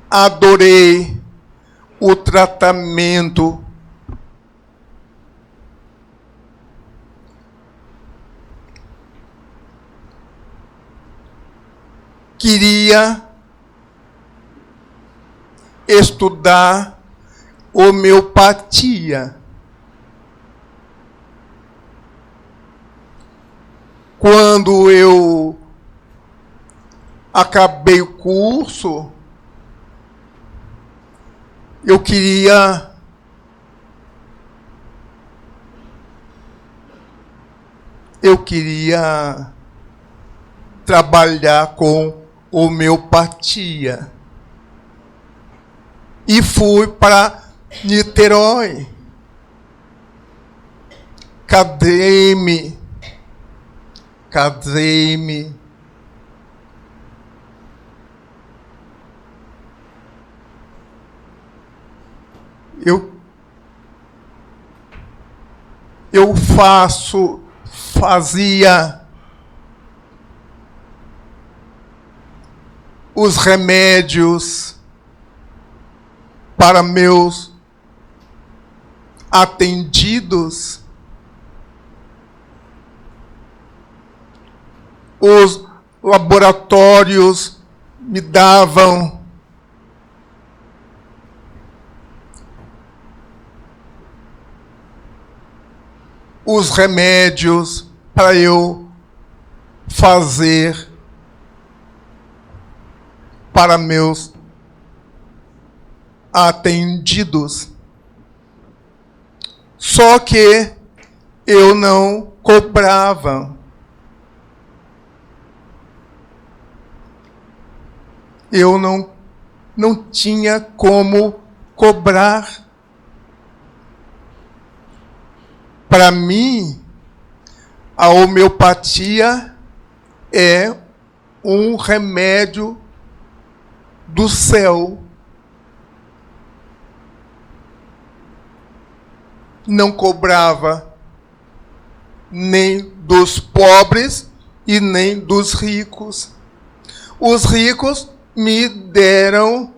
[SPEAKER 3] adorei o tratamento. Queria estudar homeopatia. Quando eu acabei o curso, eu queria trabalhar com homeopatia. E fui para Niterói. Casei-me. Eu fazia os remédios para meus atendidos. Os laboratórios me davam os remédios para eu fazer para meus atendidos. Só que eu não cobrava. Eu não tinha como cobrar. Para mim, a homeopatia é um remédio do céu. Não cobrava nem dos pobres e nem dos ricos. Os ricos me deram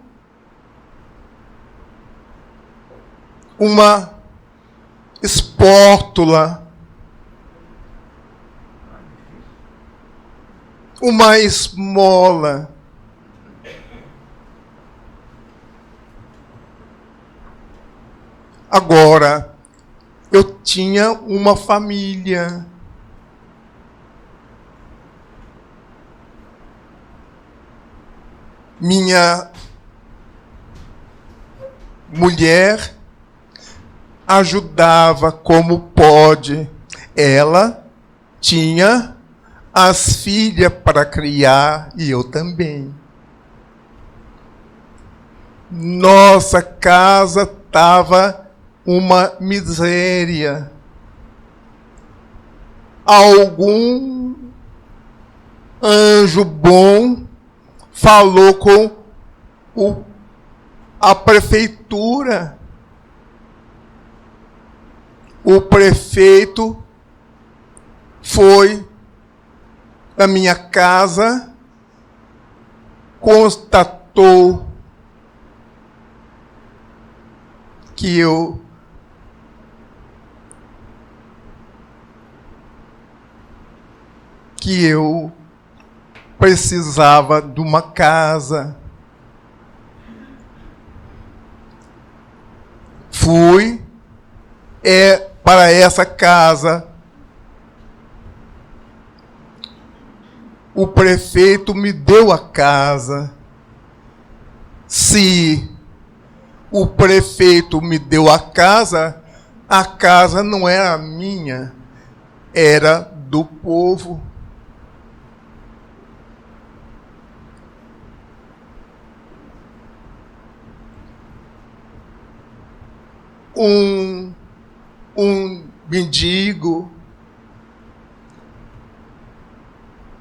[SPEAKER 3] uma espátula, uma esmola. Agora, eu tinha uma família. Minha mulher ajudava como pode. Ela tinha as filhas para criar e eu também. Nossa casa estava uma miséria. Algum anjo bom falou com a prefeitura. O prefeito foi na minha casa, constatou que eu precisava de uma casa. Fui para essa casa. O prefeito me deu a casa. Se o prefeito me deu a casa não era minha, era do povo. Um mendigo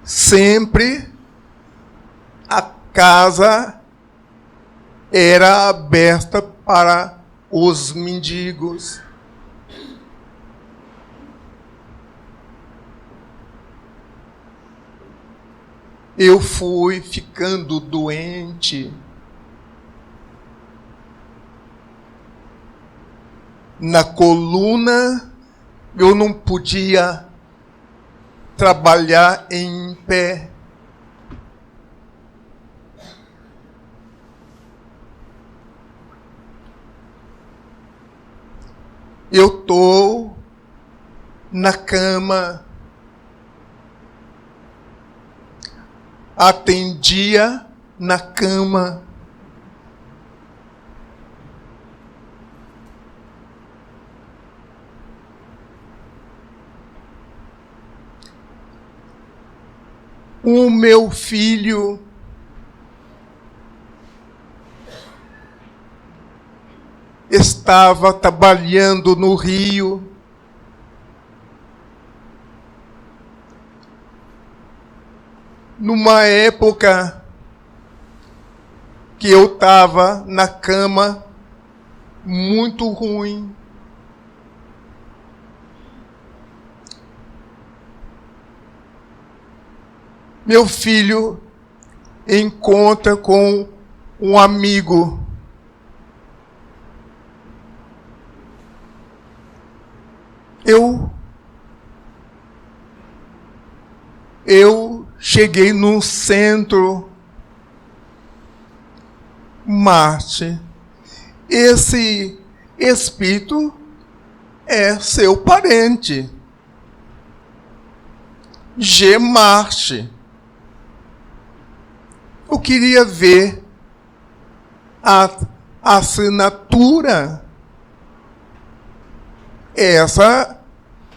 [SPEAKER 3] sempre a casa era aberta para os mendigos. Eu fui ficando doente. Na coluna, eu não podia trabalhar em pé. Eu estou na cama, atendia na cama. O meu filho estava trabalhando no Rio. Numa época que eu estava na cama, muito ruim. Meu filho encontra com um amigo. Eu cheguei no centro. Marte, esse espírito é seu parente. G. Marte. Eu queria ver a assinatura. Essa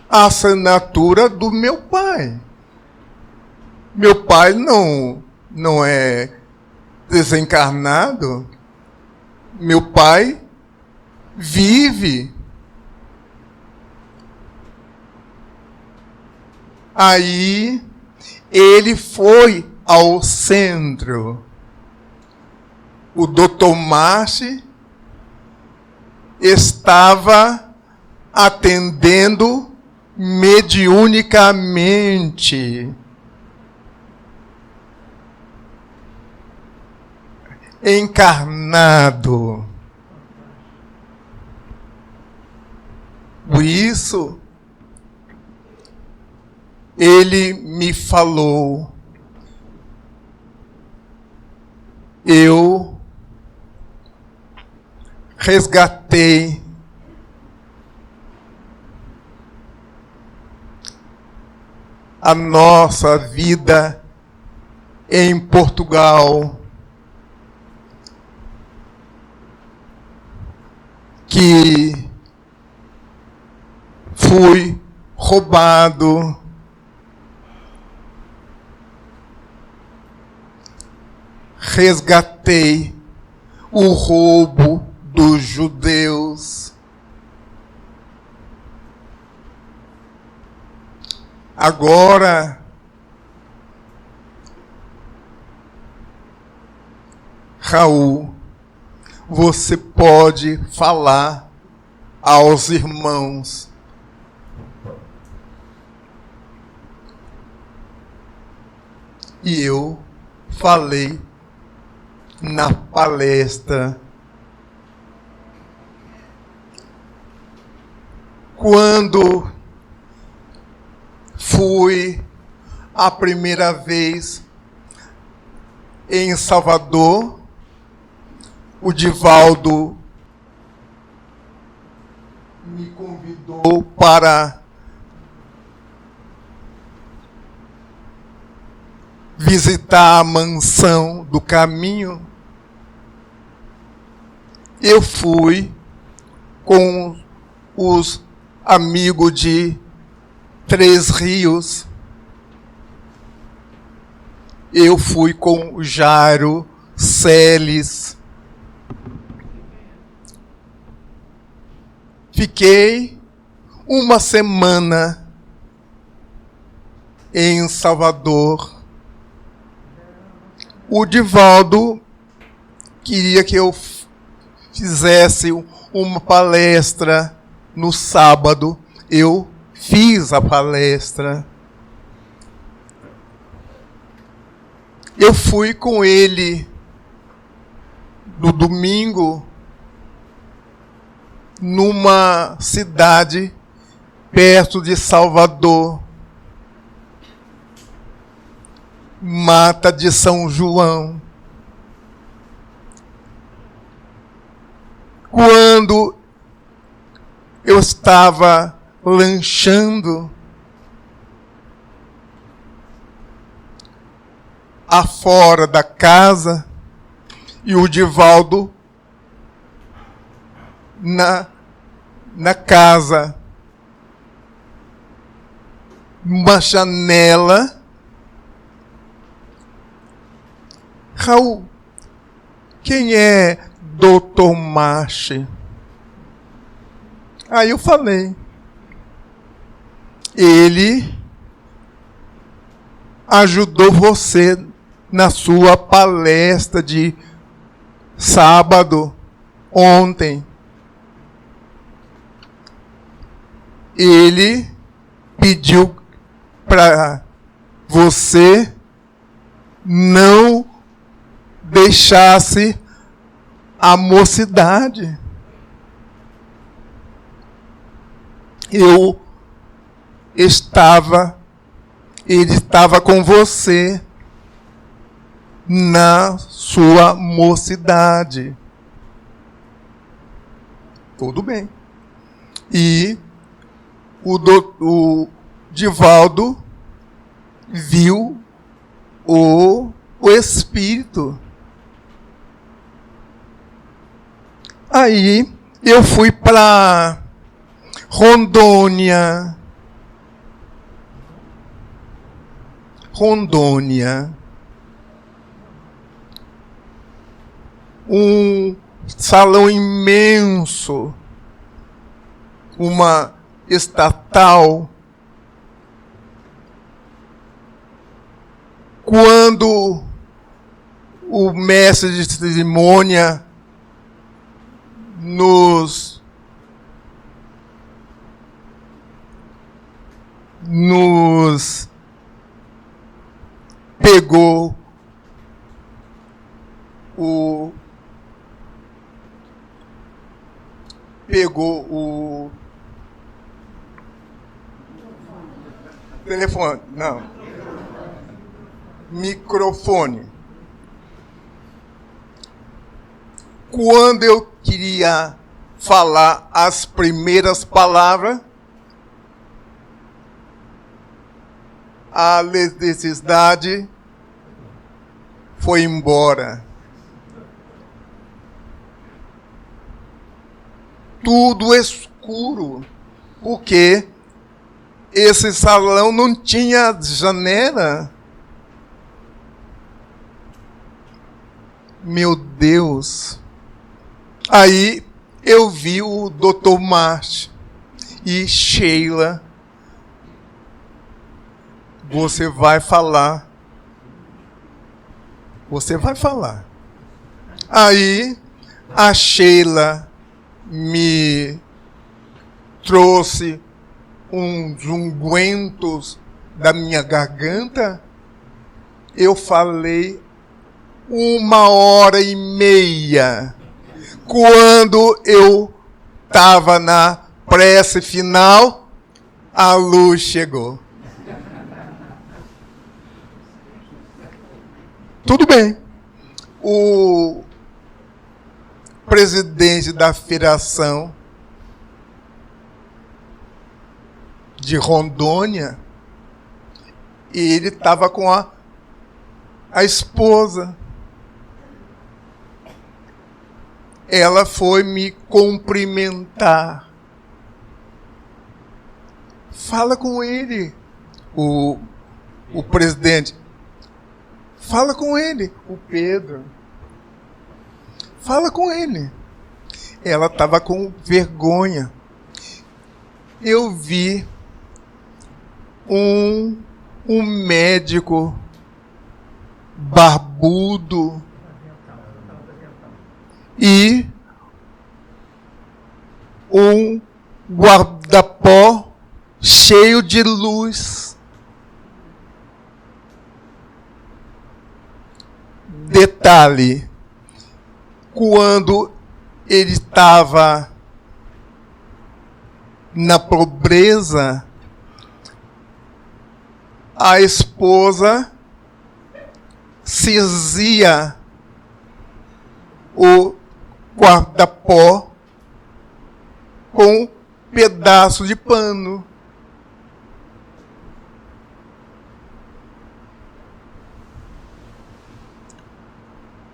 [SPEAKER 3] assinatura do meu pai. Meu pai não é desencarnado. Meu pai vive. Aí ele foi ao centro. O Dr. Marte estava atendendo mediunicamente. Encarnado. Por isso, ele me falou, eu resgatei a nossa vida em Portugal, que fui roubado, resgatei o roubo dos judeus. Agora, Raul, você pode falar aos irmãos. E eu falei na palestra. Quando fui a primeira vez em Salvador, o Divaldo me convidou para visitar a mansão do Caminho. Eu fui com os amigos de Três Rios. Eu fui com o Jairo Celes. Fiquei uma semana em Salvador. O Divaldo queria que eu fizesse uma palestra no sábado. Eu fiz a palestra. Eu fui com ele no domingo numa cidade perto de Salvador, Mata de São João. Quando eu estava lanchando afora da casa e o Divaldo na casa, uma janela. Raul, quem é Dr. Marche? Aí eu falei, ele ajudou você na sua palestra de sábado, ontem. Ele pediu para você não deixasse a mocidade. Ele estava com você na sua mocidade. Tudo bem. E o Divaldo viu o Espírito. Aí eu fui para Rondônia. Um salão imenso, uma estatal. Quando o mestre de cerimônia nos pegou o telefone, não, microfone. Quando eu queria falar as primeiras palavras, a necessidade foi embora. Tudo escuro, porque esse salão não tinha janela. Meu Deus! Aí eu vi o Dr. Marche e Sheila. Você vai falar. Você vai falar. Aí a Sheila me trouxe uns ungüentos da minha garganta. Eu falei 1h30. Quando eu estava na prece final, a luz chegou. Tudo bem. O presidente da Federação de Rondônia, ele estava com a esposa. Ela foi me cumprimentar. Fala com ele, o presidente. Fala com ele, o Pedro. Fala com ele. Ela estava com vergonha. Eu vi um médico barbudo, e um guarda-pó cheio de luz. Detalhe, quando ele estava na pobreza, a esposa cizia o guarda-pó com um pedaço de pano.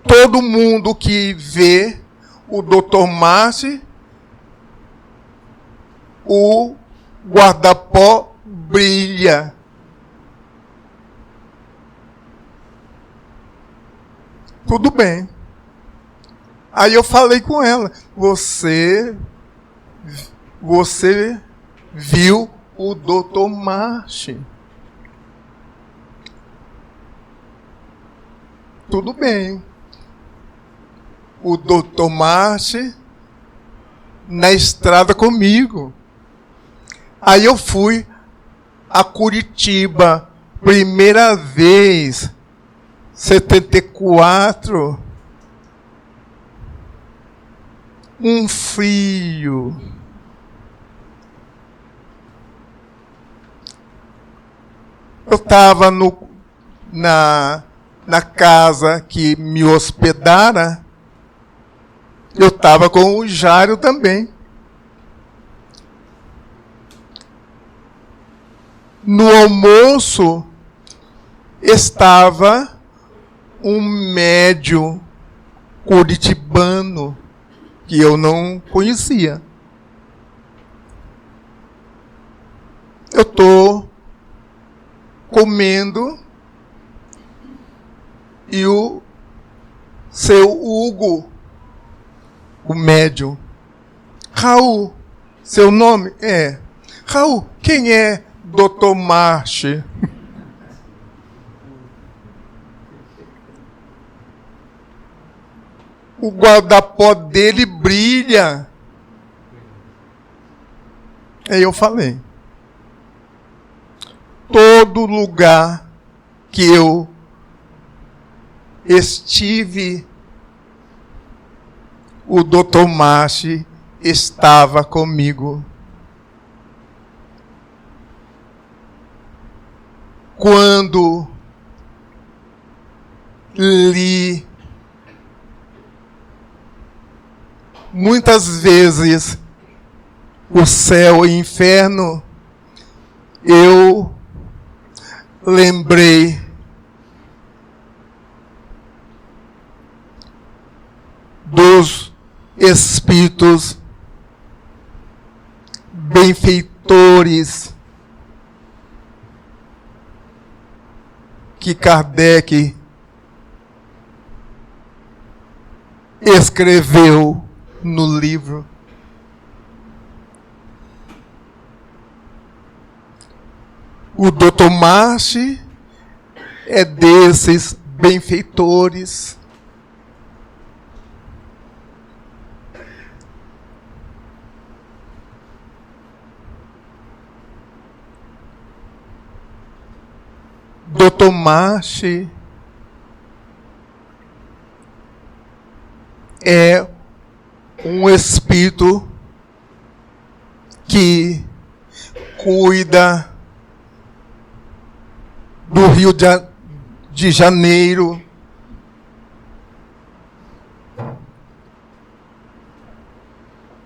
[SPEAKER 3] Todo mundo que vê o Dr. Márcio, o guarda-pó brilha. Tudo bem. Aí eu falei com ela, você viu o Dr. Márcio. Tudo bem. O Dr. Márcio na estrada comigo. Aí eu fui a Curitiba, primeira vez, 74, um frio. Eu estava na casa que me hospedara, eu estava com o Jário também. No almoço estava um médium curitibano que eu não conhecia. Eu estou comendo e o seu Hugo, o médium, Raul, seu nome é Raul, quem é Dr. Márcio? O guarda-pó dele brilha. Aí eu falei, todo lugar que eu estive, o Dr. Márcio estava comigo. Quando li muitas vezes o céu e o inferno, eu lembrei dos espíritos benfeitores que Kardec escreveu no livro. O Dr. Márcio é desses benfeitores. Dr. Márcio é um espírito que cuida do Rio de Janeiro,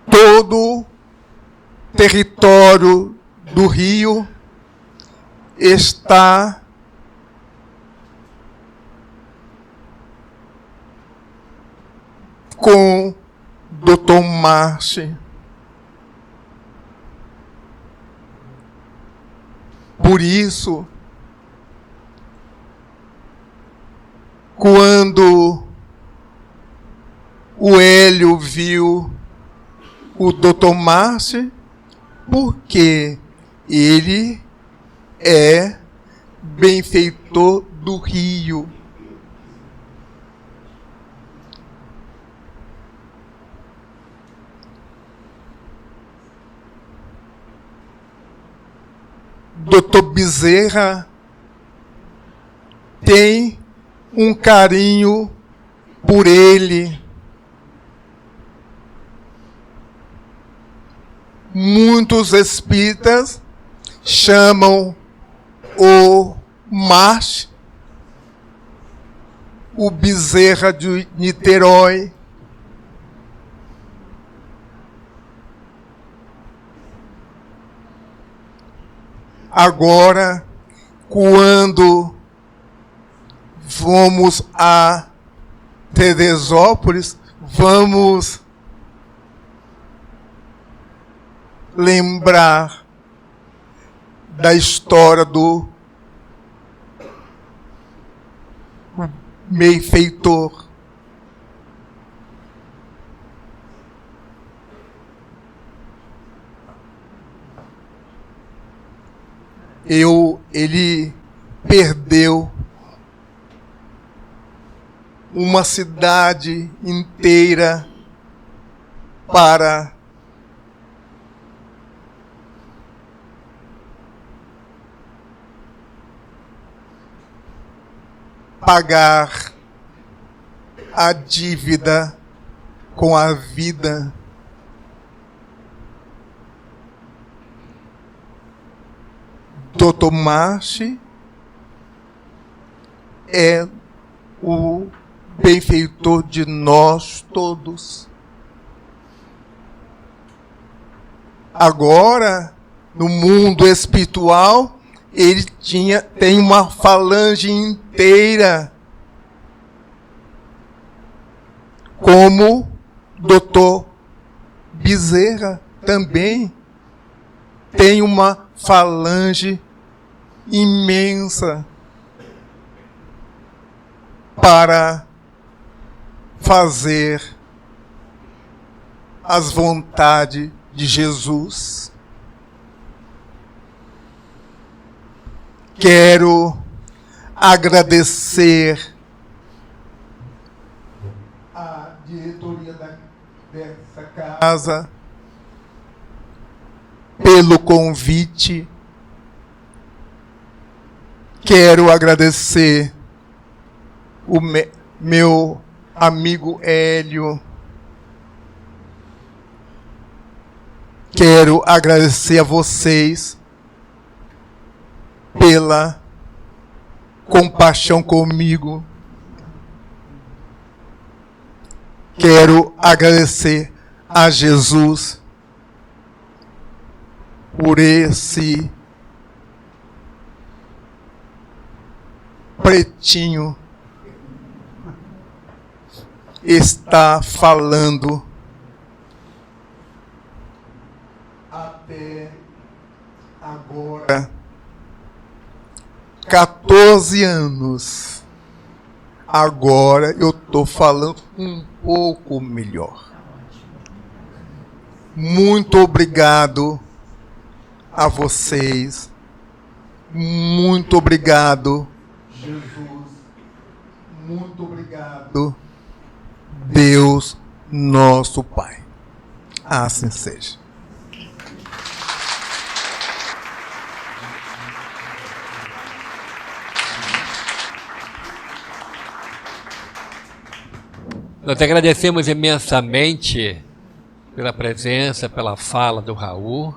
[SPEAKER 3] todo o território do Rio está com Dr. Márcio. Por isso, quando o Hélio viu o Dr. Márcio, porque ele é benfeitor do Rio. Dr. Bezerra tem um carinho por ele. Muitos espíritas chamam o Márcio, o Bezerra de Niterói. Agora, quando vamos a Teresópolis, vamos lembrar da história do benfeitor. Ele perdeu uma cidade inteira para pagar a dívida com a vida. Dr. Márcio é o benfeitor de nós todos. Agora, no mundo espiritual, ele tem uma falange inteira, como Dr. Bezerra também tem uma falange imensa para fazer as vontades de Jesus. Quero agradecer a diretoria dessa casa pelo convite. Quero agradecer o meu amigo Hélio. Quero agradecer a vocês pela compaixão comigo. Quero agradecer a Jesus por esse pretinho está falando até agora 14 anos. Agora eu estou falando um pouco melhor. Muito obrigado a vocês. Muito obrigado, Jesus. Muito obrigado, Deus, nosso Pai. Assim seja.
[SPEAKER 1] Nós agradecemos imensamente pela presença, pela fala do Raul,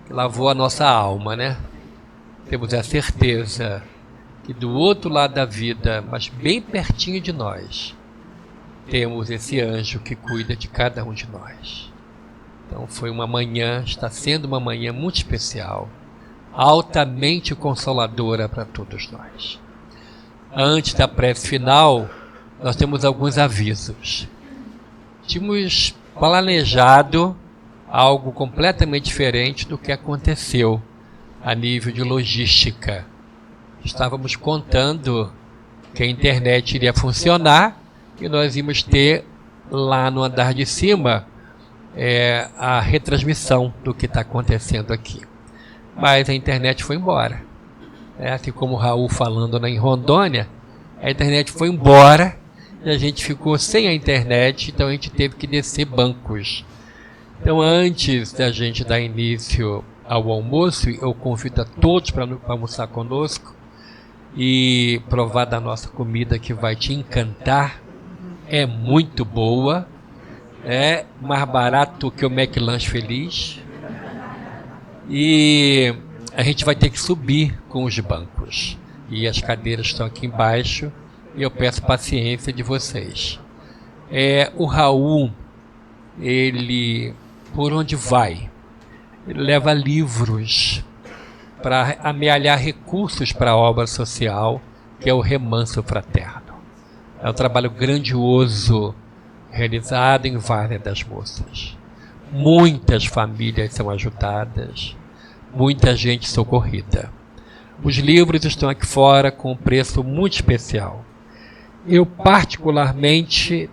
[SPEAKER 1] que lavou a nossa alma, né? Temos a certeza que do outro lado da vida, mas bem pertinho de nós, temos esse anjo que cuida de cada um de nós. Então foi uma manhã, está sendo uma manhã muito especial, altamente consoladora para todos nós. Antes da prece final, nós temos alguns avisos. Tínhamos planejado algo completamente diferente do que aconteceu a nível de logística. Estávamos contando que a internet iria funcionar e nós íamos ter lá no andar de cima a retransmissão do que está acontecendo aqui. Mas a internet foi embora. Assim como o Raul falando em Rondônia, a internet foi embora e a gente ficou sem a internet, então a gente teve que descer bancos. Então, antes da gente dar início ao almoço. Eu convido a todos para almoçar conosco e provar da nossa comida, que vai te encantar. É muito boa, é mais barato que o McLanche Feliz. E a gente vai ter que subir com os bancos. E as cadeiras estão aqui embaixo. E eu peço paciência de vocês. O Raul, ele, por onde vai, ele leva livros para amealhar recursos para a obra social, que é o Remanso Fraterno. É um trabalho grandioso, realizado em Várzea das Moças. Muitas famílias são ajudadas, muita gente socorrida. Os livros estão aqui fora com um preço muito especial. Eu particularmente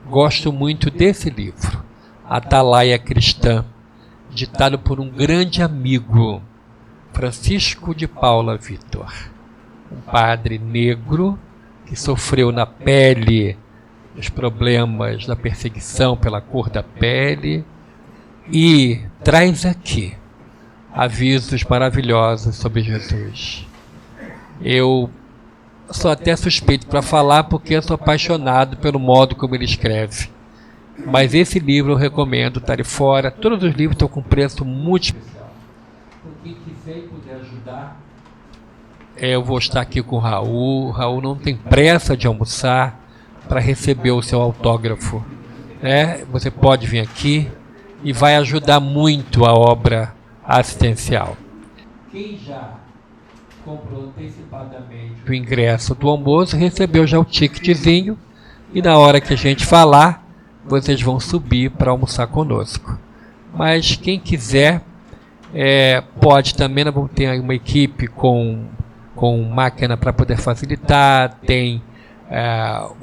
[SPEAKER 1] gosto muito desse livro, Atalaia Cristã, ditado por um grande amigo, Francisco de Paula Vitor, um padre negro que sofreu na pele os problemas da perseguição pela cor da pele e traz aqui avisos maravilhosos sobre Jesus. Eu sou até suspeito para falar porque eu sou apaixonado pelo modo como ele escreve. Mas esse livro eu recomendo, tá ali fora. Todos os livros estão com preço muito especial. Então, quem quiser e puder ajudar, eu vou estar aqui com o Raul. O Raul não tem pressa de almoçar para receber o seu autógrafo. Você pode vir aqui e vai ajudar muito a obra assistencial. Quem já comprou antecipadamente o ingresso do almoço recebeu já o ticketzinho, e na hora que a gente falar, vocês vão subir para almoçar conosco. Mas quem quiser pode também. Nós vamos ter uma equipe com máquina para poder facilitar, tem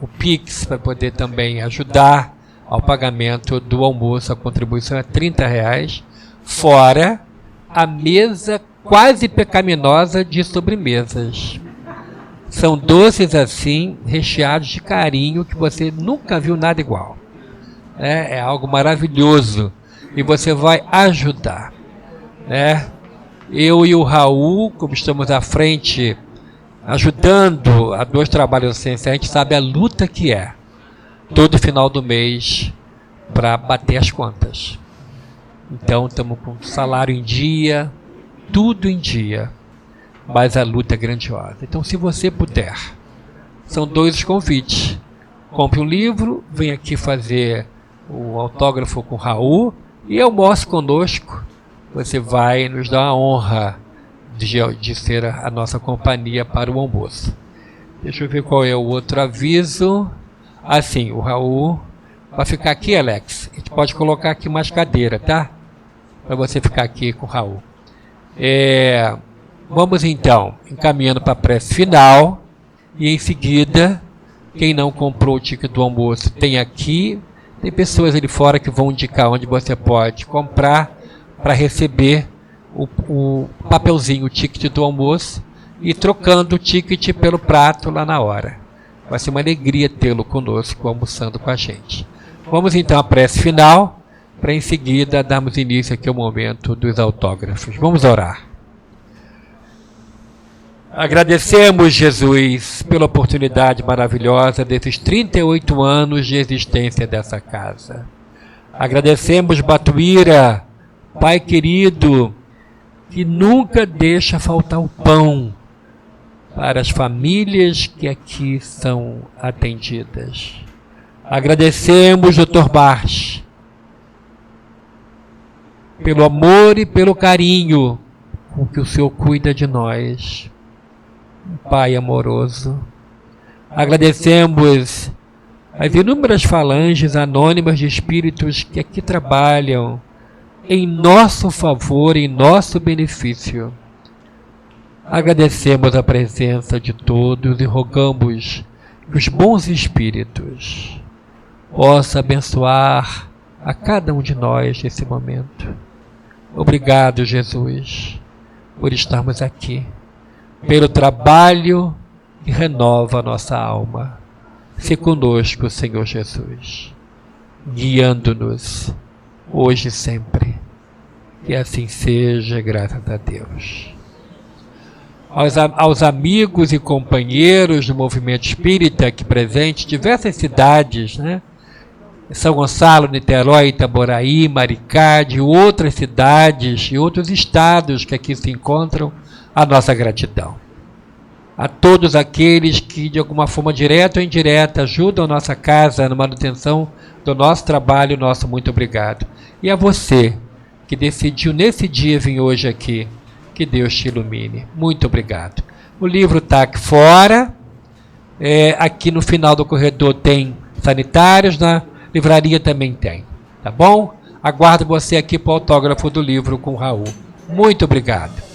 [SPEAKER 1] o Pix para poder também ajudar ao pagamento do almoço. A contribuição é R$30, fora a mesa quase pecaminosa de sobremesas. São doces assim, recheados de carinho, que você nunca viu nada igual. É algo maravilhoso e você vai ajudar. Eu e o Raul, como estamos à frente, ajudando a dois trabalhos assim, a gente sabe a luta que é todo final do mês para bater as contas. Então estamos com o salário em dia, tudo em dia, mas a luta é grandiosa. Então, se você puder, são 2 os convites. Compre um livro, vem aqui fazer o autógrafo com o Raul e almoce conosco. Você vai nos dar a honra de ser a nossa companhia para o almoço. Deixa eu ver qual é o outro aviso. Sim, o Raul vai ficar aqui, Alex. A gente pode colocar aqui mais cadeira, tá? Para você ficar aqui com o Raul. Vamos então encaminhando para a prece final, e em seguida, quem não comprou o ticket do almoço tem aqui, tem pessoas ali fora que vão indicar onde você pode comprar para receber o papelzinho, o ticket do almoço, e trocando o ticket pelo prato lá na hora. Vai ser uma alegria tê-lo conosco, almoçando com a gente. Vamos então à prece final, para em seguida darmos início aqui ao momento dos autógrafos. Vamos orar. Agradecemos, Jesus, pela oportunidade maravilhosa desses 38 anos de existência dessa casa. Agradecemos, Batuíra, Pai querido, que nunca deixa faltar o pão para as famílias que aqui são atendidas. Agradecemos, Dr. Barch, pelo amor e pelo carinho com que o Senhor cuida de nós. Pai amoroso, agradecemos as inúmeras falanges anônimas de espíritos que aqui trabalham em nosso favor, em nosso benefício. Agradecemos a presença de todos e rogamos que os bons espíritos possam abençoar a cada um de nós nesse momento. Obrigado, Jesus, por estarmos aqui, pelo trabalho que renova a nossa alma. Se conosco, Senhor Jesus, guiando-nos hoje e sempre. Que assim seja, graças a Deus. Aos amigos e companheiros do movimento espírita aqui presentes, diversas cidades, né? São Gonçalo, Niterói, Itaboraí, Maricá, de outras cidades e outros estados que aqui se encontram, a nossa gratidão. A todos aqueles que, de alguma forma direta ou indireta, ajudam a nossa casa na manutenção do nosso trabalho, nosso muito obrigado. E a você, que decidiu nesse dia vir hoje aqui, que Deus te ilumine. Muito obrigado. O livro está aqui fora. Aqui no final do corredor tem sanitários, na livraria também tem. Tá bom? Aguardo você aqui para o autógrafo do livro com o Raul. Muito obrigado.